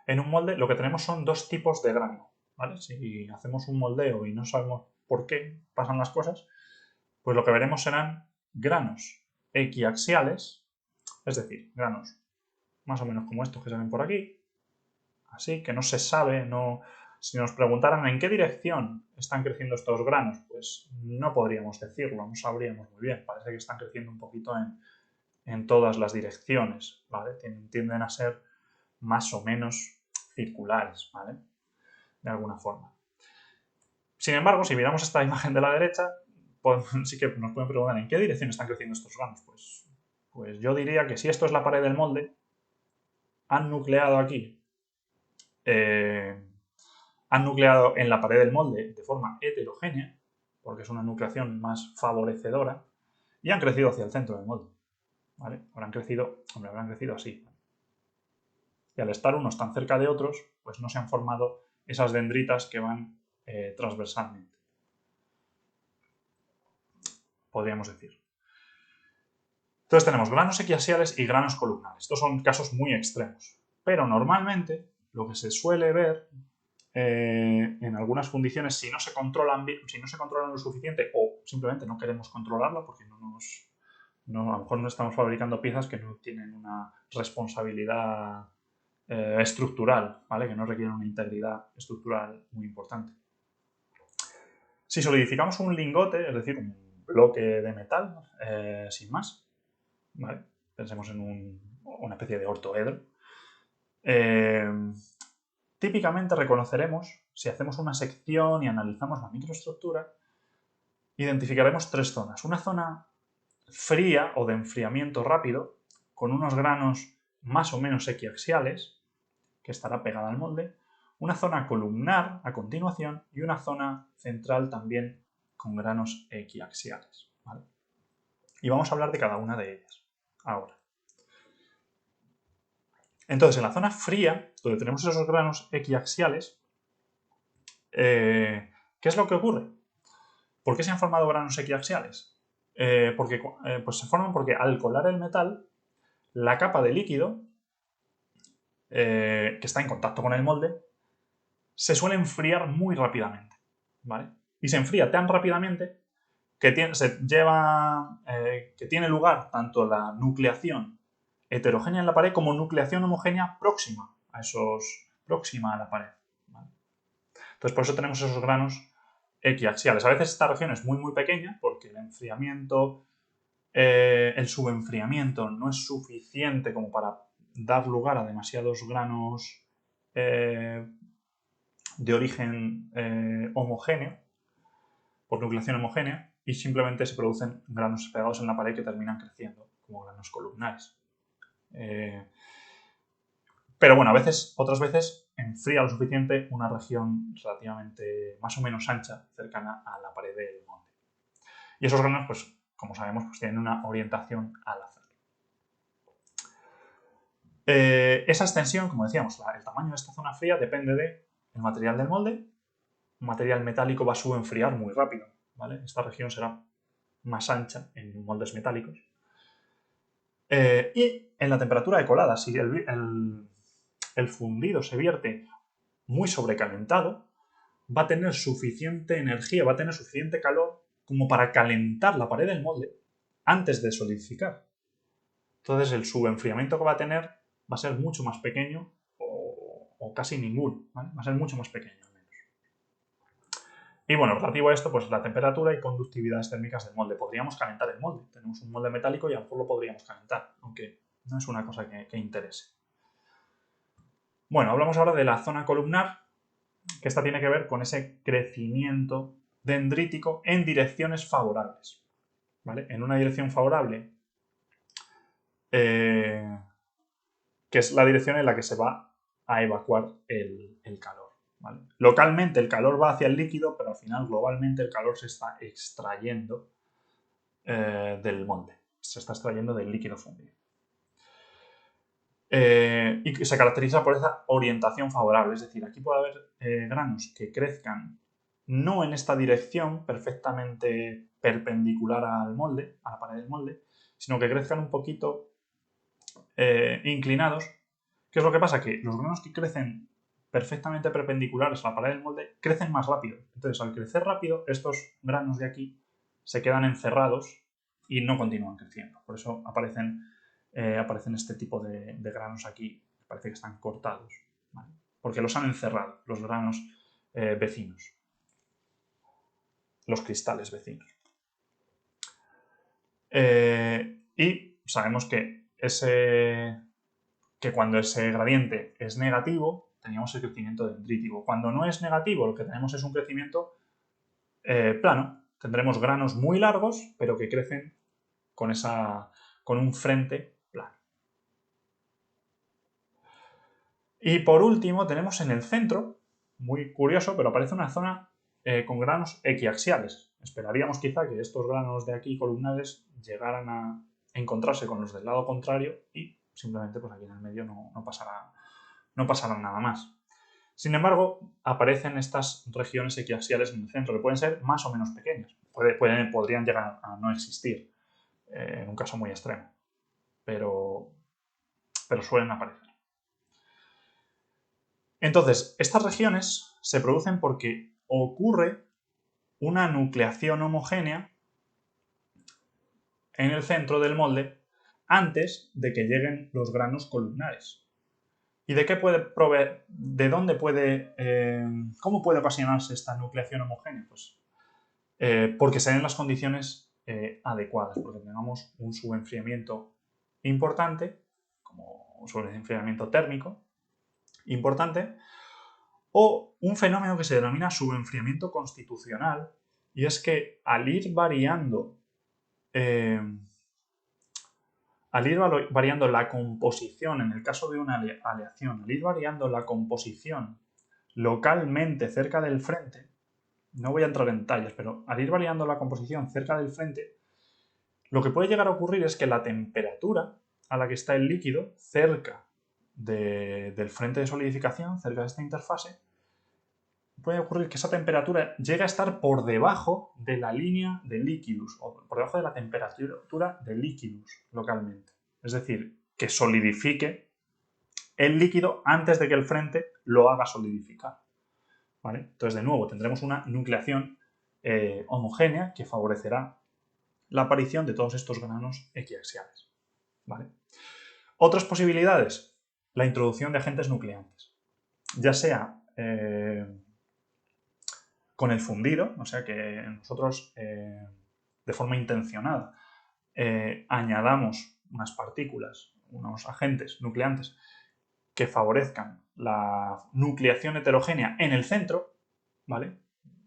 en un molde lo que tenemos son dos tipos de grano, ¿vale? Si hacemos un moldeo y no sabemos por qué pasan las cosas, pues lo que veremos serán granos equiaxiales, es decir, granos más o menos como estos que se ven por aquí, así que no se sabe, si nos preguntaran en qué dirección están creciendo estos granos, pues no podríamos decirlo, no sabríamos muy bien, parece que están creciendo un poquito en todas las direcciones, ¿vale? Tienden a ser más o menos circulares, ¿vale? De alguna forma. Sin embargo, si miramos esta imagen de la derecha, pues sí que nos pueden preguntar en qué dirección están creciendo estos granos. Pues yo diría que si esto es la pared del molde, han nucleado aquí, han nucleado en la pared del molde de forma heterogénea, porque es una nucleación más favorecedora, y han crecido hacia el centro del molde, ¿vale? Habrán crecido así. Y al estar unos tan cerca de otros, pues no se han formado esas dendritas que van transversalmente, podríamos decir. Entonces tenemos granos equiaxiales y granos columnares. Estos son casos muy extremos. Pero normalmente lo que se suele ver en algunas fundiciones, si no se controlan lo suficiente o simplemente no queremos controlarlo porque a lo mejor no estamos fabricando piezas que no tienen una responsabilidad estructural, ¿vale? Que no requieren una integridad estructural muy importante. Si solidificamos un lingote, es decir, un bloque de metal, sin más, ¿vale? Pensemos en una especie de ortoedro. Típicamente reconoceremos, si hacemos una sección y analizamos la microestructura, identificaremos tres zonas. Una zona fría o de enfriamiento rápido, con unos granos más o menos equiaxiales, que estará pegada al molde, una zona columnar a continuación y una zona central también con granos equiaxiales, ¿vale? Y vamos a hablar de cada una de ellas ahora. Entonces, en la zona fría, donde tenemos esos granos equiaxiales, ¿qué es lo que ocurre? ¿Por qué se han formado granos equiaxiales? Pues se forman porque al colar el metal, la capa de líquido que está en contacto con el molde se suele enfriar muy rápidamente, ¿vale? Y se enfría tan rápidamente que tiene lugar tanto la nucleación heterogénea en la pared como nucleación homogénea próxima a la pared, ¿vale? Entonces, por eso tenemos esos granos equiaxiales. A veces esta región es muy, muy pequeña porque el enfriamiento, el subenfriamiento no es suficiente como para dar lugar a demasiados granos de origen homogéneo, por nucleación homogénea, y simplemente se producen granos pegados en la pared que terminan creciendo como granos columnares. Pero bueno, otras veces enfría lo suficiente una región relativamente más o menos ancha, cercana a la pared del molde. Y esos granos, pues, como sabemos, pues tienen una orientación al azar. Esa extensión, como decíamos, el tamaño de esta zona fría depende del material del molde. Un material metálico va a subenfriar muy rápido, ¿vale? Esta región será más ancha en moldes metálicos. Y en la temperatura de colada, si el fundido se vierte muy sobrecalentado, va a tener suficiente energía, va a tener suficiente calor como para calentar la pared del molde antes de solidificar. Entonces el subenfriamiento que va a tener va a ser mucho más pequeño o casi ninguno, ¿vale? Va a ser mucho más pequeño al menos. Y bueno, relativo a esto, pues la temperatura y conductividades térmicas del molde. Podríamos calentar el molde. Tenemos un molde metálico y a lo mejor lo podríamos calentar, aunque no es una cosa que interese. Bueno, hablamos ahora de la zona columnar, que esta tiene que ver con ese crecimiento dendrítico en direcciones favorables, ¿vale? En una dirección favorable, que es la dirección en la que se va a evacuar el calor, ¿vale? Localmente el calor va hacia el líquido, pero al final globalmente el calor se está extrayendo del molde. Se está extrayendo del líquido fundido. Y se caracteriza por esa orientación favorable. Es decir, aquí puede haber granos que crezcan no en esta dirección perfectamente perpendicular al molde, a la pared del molde, sino que crezcan un poquito inclinados. ¿Qué es lo que pasa? Que los granos que crecen perfectamente perpendiculares a la pared del molde crecen más rápido. Entonces, al crecer rápido, estos granos de aquí se quedan encerrados y no continúan creciendo. Por eso aparecen este tipo de granos aquí. Parece que están cortados, ¿vale? Porque los han encerrado, los granos vecinos, los cristales vecinos. Y sabemos que cuando ese gradiente es negativo, teníamos el crecimiento dendrítico. Cuando no es negativo, lo que tenemos es un crecimiento plano. Tendremos granos muy largos, pero que crecen con un frente plano. Y por último, tenemos en el centro, muy curioso, pero aparece una zona con granos equiaxiales. Esperaríamos quizá que estos granos de aquí columnales llegaran a encontrarse con los del lado contrario y simplemente pues aquí en el medio no pasará nada más. Sin embargo, aparecen estas regiones equiaxiales en el centro, que pueden ser más o menos pequeñas. Podrían llegar a no existir en un caso muy extremo, pero suelen aparecer. Entonces, estas regiones se producen porque ocurre una nucleación homogénea en el centro del molde antes de que lleguen los granos columnares. ¿Y de qué puede proveer? ¿De dónde puede? ¿Cómo puede ocasionarse esta nucleación homogénea? Pues porque se den las condiciones adecuadas, porque tengamos un subenfriamiento importante, como un subenfriamiento térmico importante, o un fenómeno que se denomina subenfriamiento constitucional, y es que al ir variando la composición, en el caso de una aleación, al ir variando la composición localmente cerca del frente, no voy a entrar en detalles, pero al ir variando la composición cerca del frente, lo que puede llegar a ocurrir es que la temperatura a la que está el líquido cerca del frente de solidificación, cerca de esta interfase, puede ocurrir que esa temperatura llegue a estar por debajo de la línea de liquidus, o por debajo de la temperatura de liquidus localmente. Es decir, que solidifique el líquido antes de que el frente lo haga solidificar. ¿Vale? Entonces, de nuevo, tendremos una nucleación homogénea que favorecerá la aparición de todos estos granos equiaxiales. ¿Vale? Otras posibilidades, la introducción de agentes nucleantes, ya sea con el fundido, o sea que nosotros de forma intencionada añadamos unas partículas, unos agentes nucleantes que favorezcan la nucleación heterogénea en el centro, ¿vale?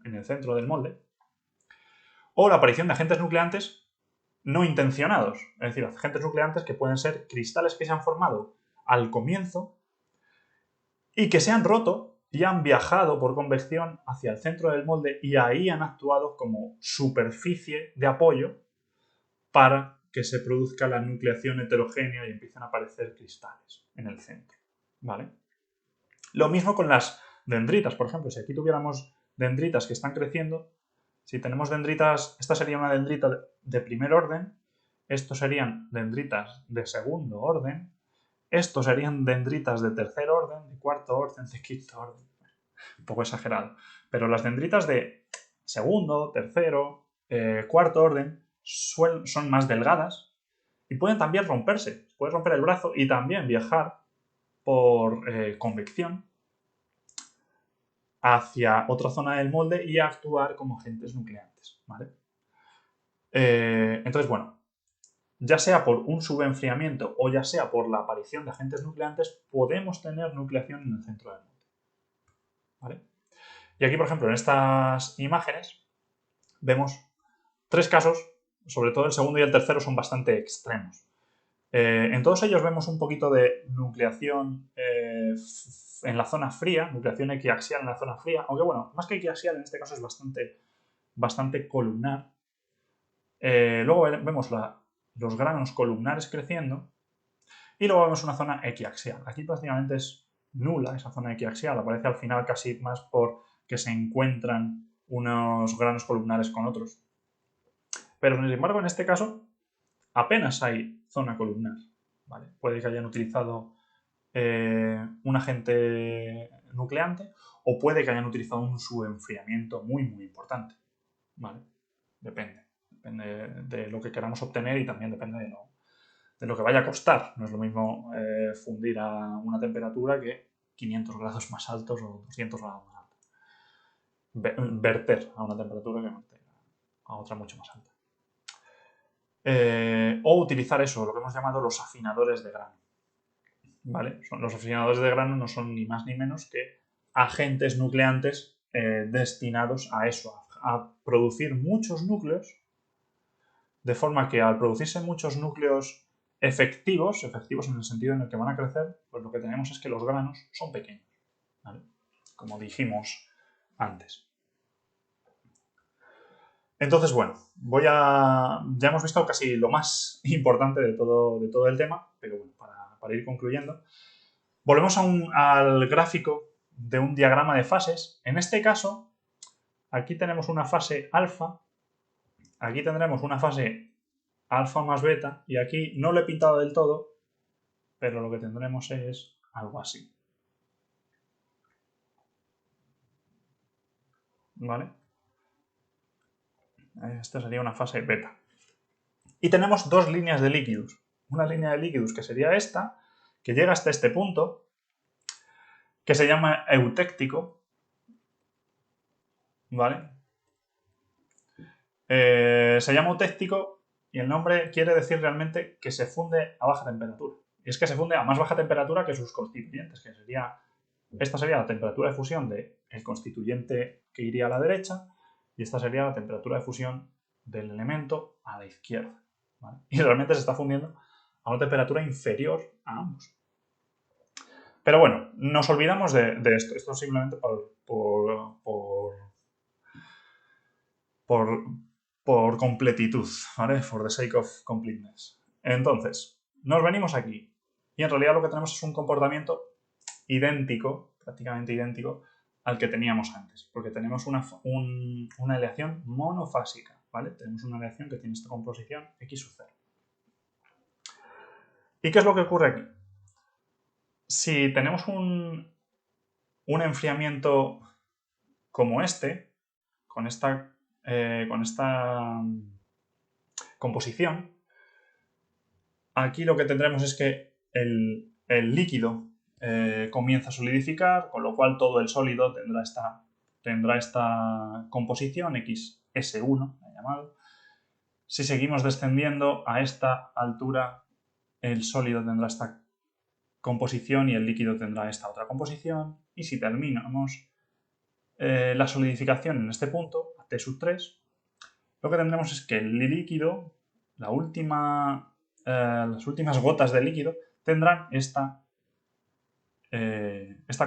En el centro del molde, o la aparición de agentes nucleantes no intencionados, es decir, agentes nucleantes que pueden ser cristales que se han formado al comienzo y que se han roto y han viajado por convección hacia el centro del molde y ahí han actuado como superficie de apoyo para que se produzca la nucleación heterogénea y empiecen a aparecer cristales en el centro, ¿vale? Lo mismo con las dendritas, por ejemplo, si aquí tuviéramos dendritas que están creciendo, si tenemos dendritas, esta sería una dendrita de primer orden, estos serían dendritas de segundo orden, estos serían dendritas de tercer orden, de cuarto orden, de quinto orden. Un poco exagerado. Pero las dendritas de segundo, tercero, cuarto orden son más delgadas y pueden también romperse. Puedes romper el brazo y también viajar por convección hacia otra zona del molde y actuar como agentes nucleantes, ¿vale? Entonces, bueno, ya sea por un subenfriamiento o ya sea por la aparición de agentes nucleantes, podemos tener nucleación en el centro del molde, ¿vale? Y aquí, por ejemplo, en estas imágenes vemos tres casos, sobre todo el segundo y el tercero son bastante extremos. En todos ellos vemos un poquito de nucleación en la zona fría, nucleación equiaxial en la zona fría, aunque bueno, más que equiaxial en este caso es bastante columnar. Luego vemos los granos columnares creciendo y luego vemos una zona equiaxial. Aquí prácticamente es nula esa zona equiaxial, aparece al final casi más porque se encuentran unos granos columnares con otros. Pero sin embargo en este caso apenas hay zona columnar. ¿Vale? Puede que hayan utilizado un agente nucleante o puede que hayan utilizado un subenfriamiento muy importante. ¿Vale? Depende de lo que queramos obtener y también depende de lo que vaya a costar. No es lo mismo fundir a una temperatura que 500 grados más altos o 200 grados más altos. Verter a una temperatura que verter a otra mucho más alta. O utilizar eso, lo que hemos llamado los afinadores de grano. ¿Vale? Los afinadores de grano no son ni más ni menos que agentes nucleantes destinados a eso, a producir muchos núcleos, de forma que al producirse muchos núcleos efectivos en el sentido en el que van a crecer, pues lo que tenemos es que los granos son pequeños, ¿vale? Como dijimos antes. Entonces, bueno, ya hemos visto casi lo más importante de todo el tema, pero bueno, para ir concluyendo, volvemos al gráfico de un diagrama de fases. En este caso, aquí tenemos una fase alfa, aquí tendremos una fase alfa más beta, y aquí no lo he pintado del todo, pero lo que tendremos es algo así. ¿Vale? Esta sería una fase beta. Y tenemos dos líneas de líquidos. Una línea de líquidos que sería esta, que llega hasta este punto, que se llama eutéctico. ¿Vale? Se llama eutéctico y el nombre quiere decir realmente que se funde a baja temperatura. Y es que se funde a más baja temperatura que sus constituyentes, que esta sería la temperatura de fusión del constituyente que iría a la derecha y esta sería la temperatura de fusión del elemento a la izquierda. ¿Vale? Y realmente se está fundiendo a una temperatura inferior a ambos. Pero bueno, nos olvidamos de esto. Esto es simplemente por completitud, ¿vale? For the sake of completeness. Entonces, nos venimos aquí y en realidad lo que tenemos es un comportamiento idéntico, prácticamente idéntico, al que teníamos antes, porque tenemos una aleación monofásica, ¿vale? Tenemos una aleación que tiene esta composición X sub 0. ¿Y qué es lo que ocurre aquí? Si tenemos un enfriamiento como este, con esta composición, aquí lo que tendremos es que el líquido comienza a solidificar, con lo cual todo el sólido tendrá esta composición XS1, llamado. Si seguimos descendiendo a esta altura, el sólido tendrá esta composición y el líquido tendrá esta otra composición. Y si terminamos la solidificación en este punto, a T sub 3, lo que tendremos es que el líquido, las últimas gotas de líquido, tendrán esta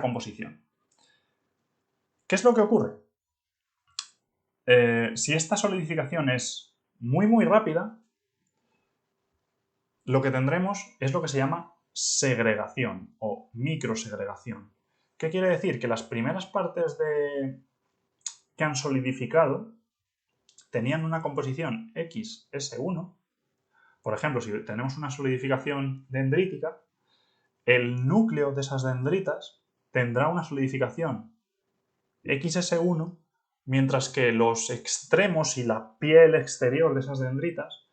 composición. ¿Qué es lo que ocurre? Si esta solidificación es muy rápida, lo que tendremos es lo que se llama segregación o microsegregación. ¿Qué quiere decir? Que las primeras partes que han solidificado tenían una composición XS1. Por ejemplo, si tenemos una solidificación dendrítica, el núcleo de esas dendritas tendrá una solidificación XS1, mientras que los extremos y la piel exterior de esas dendritas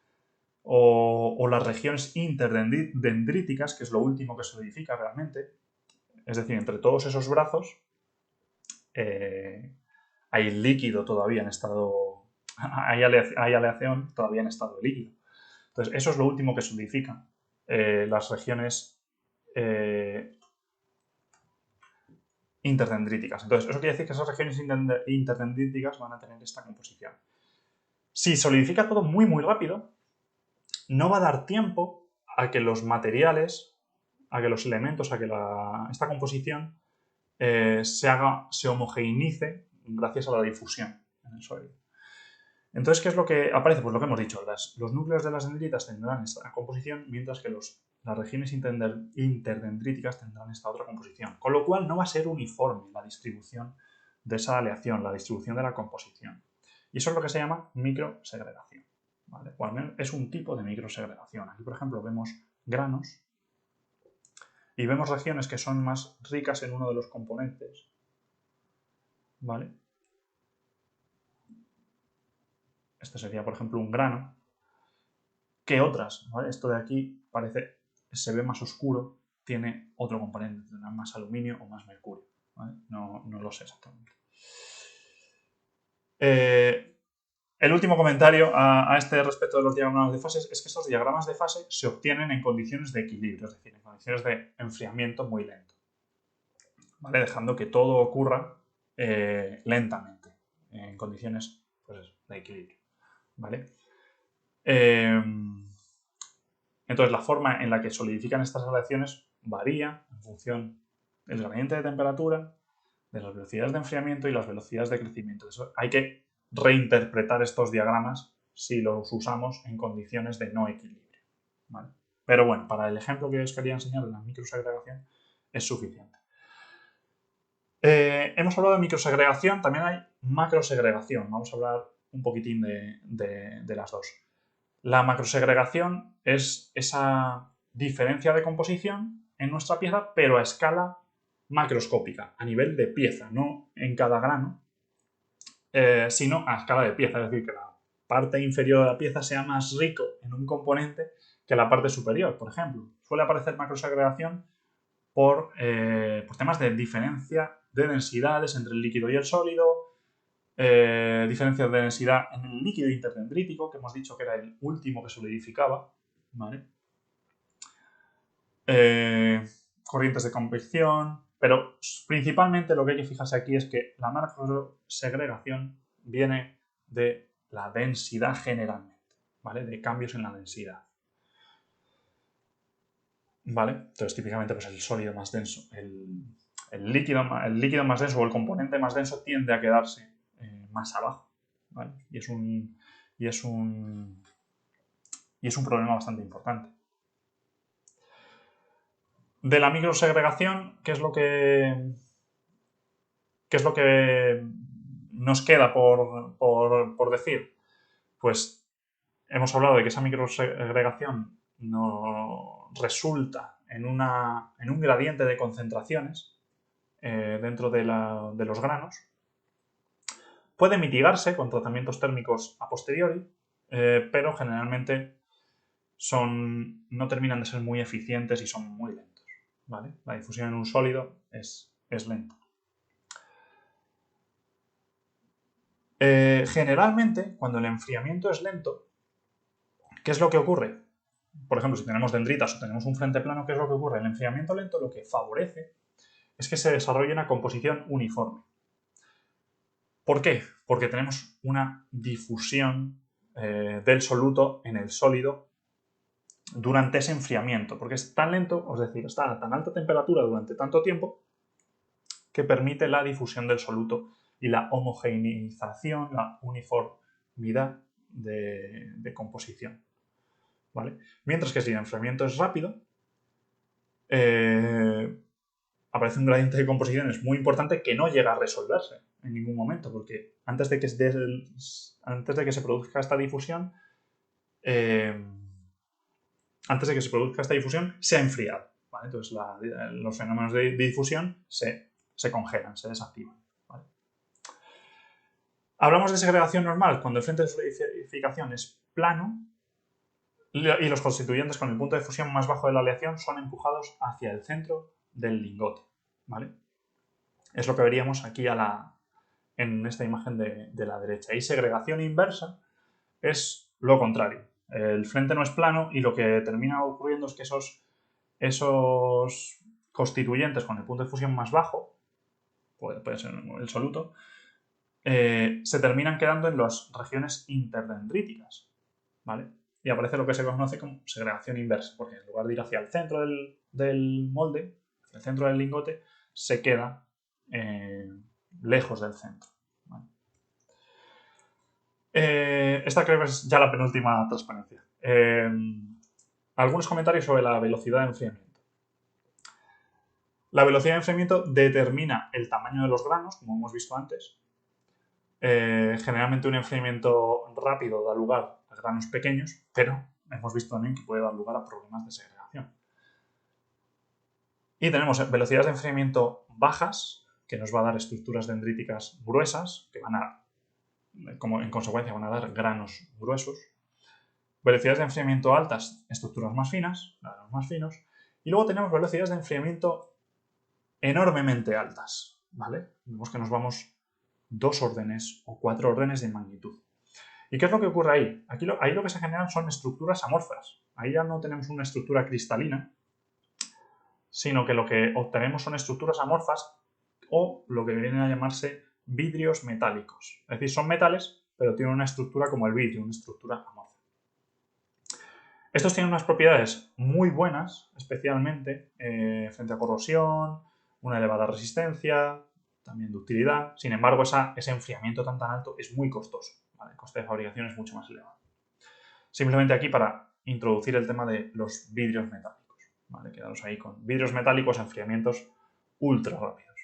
o las regiones interdendríticas, que es lo último que solidifica realmente, es decir, entre todos esos brazos hay líquido todavía en estado, hay aleación todavía en estado de líquido. Entonces, eso es lo último que solidifica las regiones interdendríticas. Entonces, eso quiere decir que esas regiones interdendríticas van a tener esta composición. Si solidifica todo muy rápido, no va a dar tiempo a que los materiales, a que los elementos, a que esta composición se homogeneice gracias a la difusión en el sólido. Entonces, ¿qué es lo que aparece? Pues lo que hemos dicho, los núcleos de las dendritas tendrán esta composición, mientras que las regiones interdendríticas tendrán esta otra composición. Con lo cual no va a ser uniforme la distribución de esa aleación, la distribución de la composición. Y eso es lo que se llama microsegregación, ¿vale? O al menos es un tipo de microsegregación. Aquí, por ejemplo, vemos granos y vemos regiones que son más ricas en uno de los componentes, ¿vale? Este sería, por ejemplo, un grano, que otras, ¿vale? Esto de aquí se ve más oscuro, tiene otro componente, tendrá más aluminio o más mercurio, ¿vale? No lo sé exactamente. El último comentario a este respecto de los diagramas de fases es que estos diagramas de fase se obtienen en condiciones de equilibrio, es decir, en condiciones de enfriamiento muy lento, ¿vale? Dejando que todo ocurra lentamente, en condiciones pues, de equilibrio, ¿vale? Entonces, la forma en la que solidifican estas aleaciones varía en función del gradiente de temperatura, de las velocidades de enfriamiento y las velocidades de crecimiento. Eso, hay que reinterpretar estos diagramas si los usamos en condiciones de no equilibrio, ¿vale? Pero bueno, para el ejemplo que os quería enseñar de la microsegregación es suficiente. Hemos hablado de microsegregación, también hay macrosegregación. Vamos a hablar un poquitín de las dos. La macrosegregación es esa diferencia de composición en nuestra pieza, pero a escala macroscópica, a nivel de pieza, no en cada grano, sino a escala de pieza, es decir, que la parte inferior de la pieza sea más rico en un componente que la parte superior, por ejemplo. Suele aparecer macrosegregación por temas de diferencia de densidades entre el líquido y el sólido, diferencias de densidad en el líquido interdendrítico, que hemos dicho que era el último que solidificaba, ¿vale? Corrientes de convección, pero principalmente lo que hay que fijarse aquí es que la macrosegregación viene de la densidad generalmente, ¿vale? De cambios en la densidad, ¿vale? Entonces, típicamente, pues el sólido más denso, el líquido más denso o el componente más denso tiende a quedarse más abajo, ¿vale? Y es un problema bastante importante. De la microsegregación, ¿qué es lo que nos queda por decir? Pues hemos hablado de que esa microsegregación no resulta en un gradiente de concentraciones dentro de los granos. Puede mitigarse con tratamientos térmicos a posteriori, pero generalmente no terminan de ser muy eficientes y son muy lentos, ¿vale? La difusión en un sólido es lenta. Generalmente, cuando el enfriamiento es lento, ¿qué es lo que ocurre? Por ejemplo, si tenemos dendritas o tenemos un frente plano, ¿qué es lo que ocurre? El enfriamiento lento lo que favorece es que se desarrolle una composición uniforme. ¿Por qué? Porque tenemos una difusión del soluto en el sólido durante ese enfriamiento, porque es tan lento, es decir, está a tan alta temperatura durante tanto tiempo que permite la difusión del soluto y la homogeneización, la uniformidad de composición, ¿vale? Mientras que si el enfriamiento es rápido, aparece un gradiente de composición muy importante que no llega a resolverse en ningún momento, porque antes de que se produzca esta difusión, se ha enfriado, ¿vale? Entonces los fenómenos de difusión se congelan, se desactivan, ¿vale? Hablamos de segregación normal cuando el frente de solidificación es plano y los constituyentes con el punto de fusión más bajo de la aleación son empujados hacia el centro del lingote, ¿vale? Es lo que veríamos aquí en esta imagen de la derecha. Y segregación inversa es lo contrario. El frente no es plano y lo que termina ocurriendo es que esos constituyentes con el punto de fusión más bajo, puede ser el soluto, se terminan quedando en las regiones interdendríticas, ¿vale? y aparece lo que se conoce como segregación inversa, porque en lugar de ir hacia el centro del molde, hacia el centro del lingote, se queda lejos del centro. ¿Vale? Esta creo que es ya la penúltima transparencia. Algunos comentarios sobre la velocidad de enfriamiento. La velocidad de enfriamiento determina el tamaño de los granos, como hemos visto antes. Generalmente un enfriamiento rápido da lugar a granos pequeños, pero hemos visto también que puede dar lugar a problemas de segregación. Y tenemos velocidades de enfriamiento bajas, que nos va a dar estructuras dendríticas gruesas, que van a, como en consecuencia, van a dar granos gruesos. Velocidades de enfriamiento altas, estructuras más finas, granos más finos. Y luego tenemos velocidades de enfriamiento enormemente altas, ¿vale? Vemos que nos vamos 2 órdenes o 4 órdenes de magnitud. ¿Y qué es lo que ocurre ahí? Ahí lo que se generan son estructuras amorfas. Ahí ya no tenemos una estructura cristalina, sino que lo que obtenemos son estructuras amorfas o lo que viene a llamarse vidrios metálicos. Es decir, son metales, pero tienen una estructura como el vidrio, una estructura amorfa. Estos tienen unas propiedades muy buenas, especialmente frente a corrosión, una elevada resistencia, también ductilidad. Sin embargo, ese enfriamiento tan alto es muy costoso. ¿Vale? El coste de fabricación es mucho más elevado. Simplemente aquí para introducir el tema de los vidrios metálicos. ¿Vale? Quedaros ahí con vidrios metálicos, enfriamientos ultra rápidos.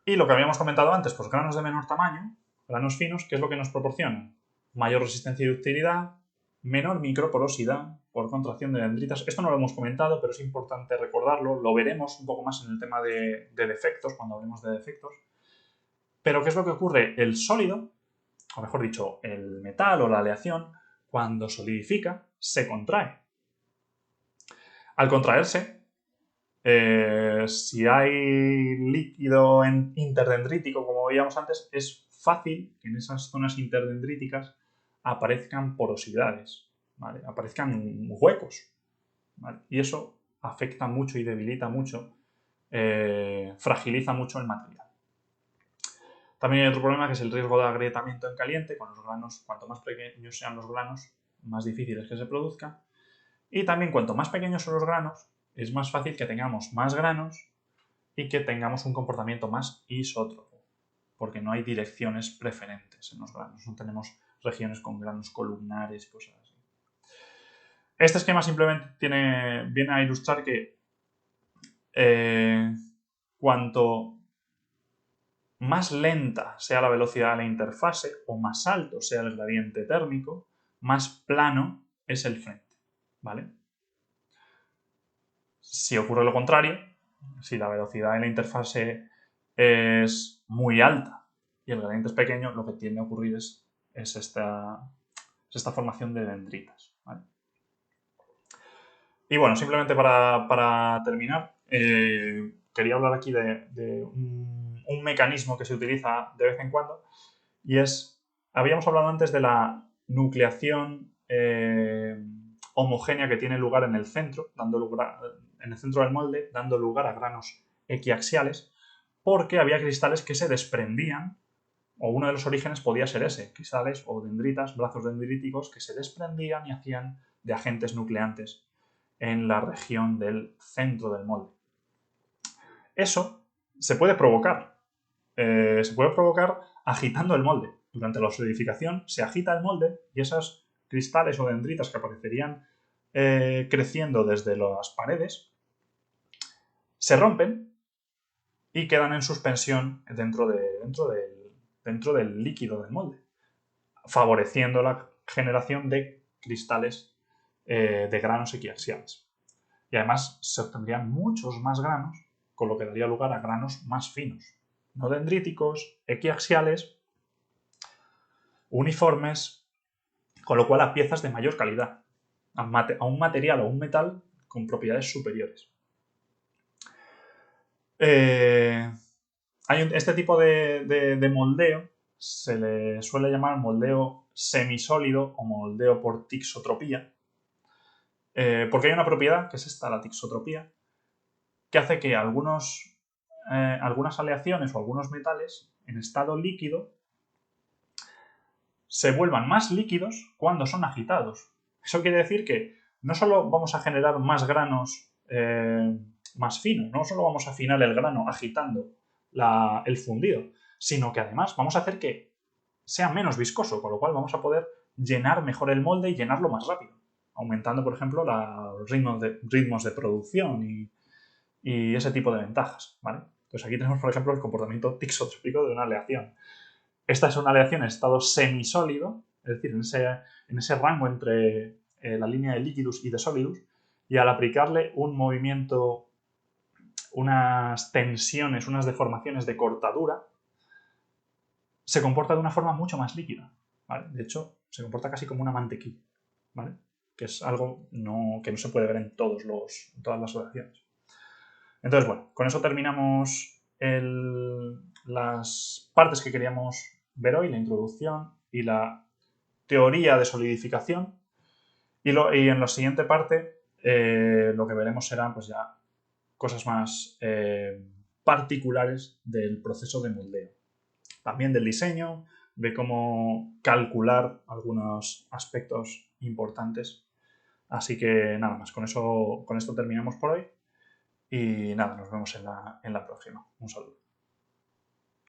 Y lo que habíamos comentado antes, pues granos de menor tamaño, granos finos, ¿qué es lo que nos proporcionan? Mayor resistencia y ductilidad, menor microporosidad por contracción de dendritas. Esto no lo hemos comentado, pero es importante recordarlo. Lo veremos un poco más en el tema de defectos, cuando hablemos de defectos. Pero ¿qué es lo que ocurre? El sólido, o mejor dicho, el metal o la aleación, cuando solidifica, se contrae. Al contraerse, si hay líquido interdendrítico, como veíamos antes, es fácil que en esas zonas interdendríticas aparezcan porosidades, ¿vale? Aparezcan huecos, ¿vale? Y eso afecta mucho y debilita mucho, fragiliza mucho el material. También hay otro problema que es el riesgo de agrietamiento en caliente, con los granos, cuanto más pequeños sean los granos, más difícil es que se produzcan. Y también cuanto más pequeños son los granos, es más fácil que tengamos más granos y que tengamos un comportamiento más isótropo, porque no hay direcciones preferentes en los granos, no tenemos regiones con granos columnares y cosas así. Este esquema simplemente viene a ilustrar que cuanto más lenta sea la velocidad de la interfase o más alto sea el gradiente térmico, más plano es el frente, ¿vale? Si ocurre lo contrario, si la velocidad de la interfase es muy alta y el gradiente es pequeño, lo que tiende a ocurrir es esta formación de dendritas, ¿vale? Y bueno, simplemente para terminar, quería hablar aquí de un mecanismo que se utiliza de vez en cuando, y habíamos hablado antes de la nucleación homogénea que tiene lugar en el centro, en el centro del molde, dando lugar a granos equiaxiales, porque había cristales que se desprendían, o uno de los orígenes podía ser ese, cristales o dendritas, brazos dendríticos que se desprendían y hacían de agentes nucleantes en la región del centro del molde. Eso se puede provocar. Se puede provocar agitando el molde. Durante la solidificación se agita el molde y esos cristales o dendritas que aparecerían creciendo desde las paredes se rompen y quedan en suspensión dentro del líquido del molde, favoreciendo la generación de cristales de granos equiaxiales. Y además se obtendrían muchos más granos, con lo que daría lugar a granos más finos, no dendríticos, equiaxiales, uniformes, con lo cual a piezas de mayor calidad, a un material o un metal con propiedades superiores. Este tipo de moldeo se le suele llamar moldeo semisólido o moldeo por tixotropía, porque hay una propiedad, que es esta, la tixotropía, que hace que algunas aleaciones o algunos metales en estado líquido se vuelvan más líquidos cuando son agitados. Eso quiere decir que no solo vamos a generar más granos más finos, no solo vamos a afinar el grano agitando el fundido, sino que además vamos a hacer que sea menos viscoso, con lo cual vamos a poder llenar mejor el molde y llenarlo más rápido, aumentando, por ejemplo, los ritmos de producción y ese tipo de ventajas, ¿vale? Entonces aquí tenemos, por ejemplo, el comportamiento tixotrópico de una aleación. Esta es una aleación en estado semisólido, es decir, en ese rango entre la línea de líquidus y de sólidus, y al aplicarle un movimiento, unas tensiones, unas deformaciones de cortadura, se comporta de una forma mucho más líquida, ¿vale? De hecho, se comporta casi como una mantequilla, ¿vale? Que es algo que no se puede ver en todas las aleaciones. Entonces, bueno, con eso terminamos las partes que queríamos ver hoy, la introducción y la teoría de solidificación. Y en la siguiente parte lo que veremos serán pues ya cosas más particulares del proceso de moldeo. También del diseño, de cómo calcular algunos aspectos importantes. Así que nada más, con esto terminamos por hoy. Y nada, nos vemos en la próxima. Un saludo.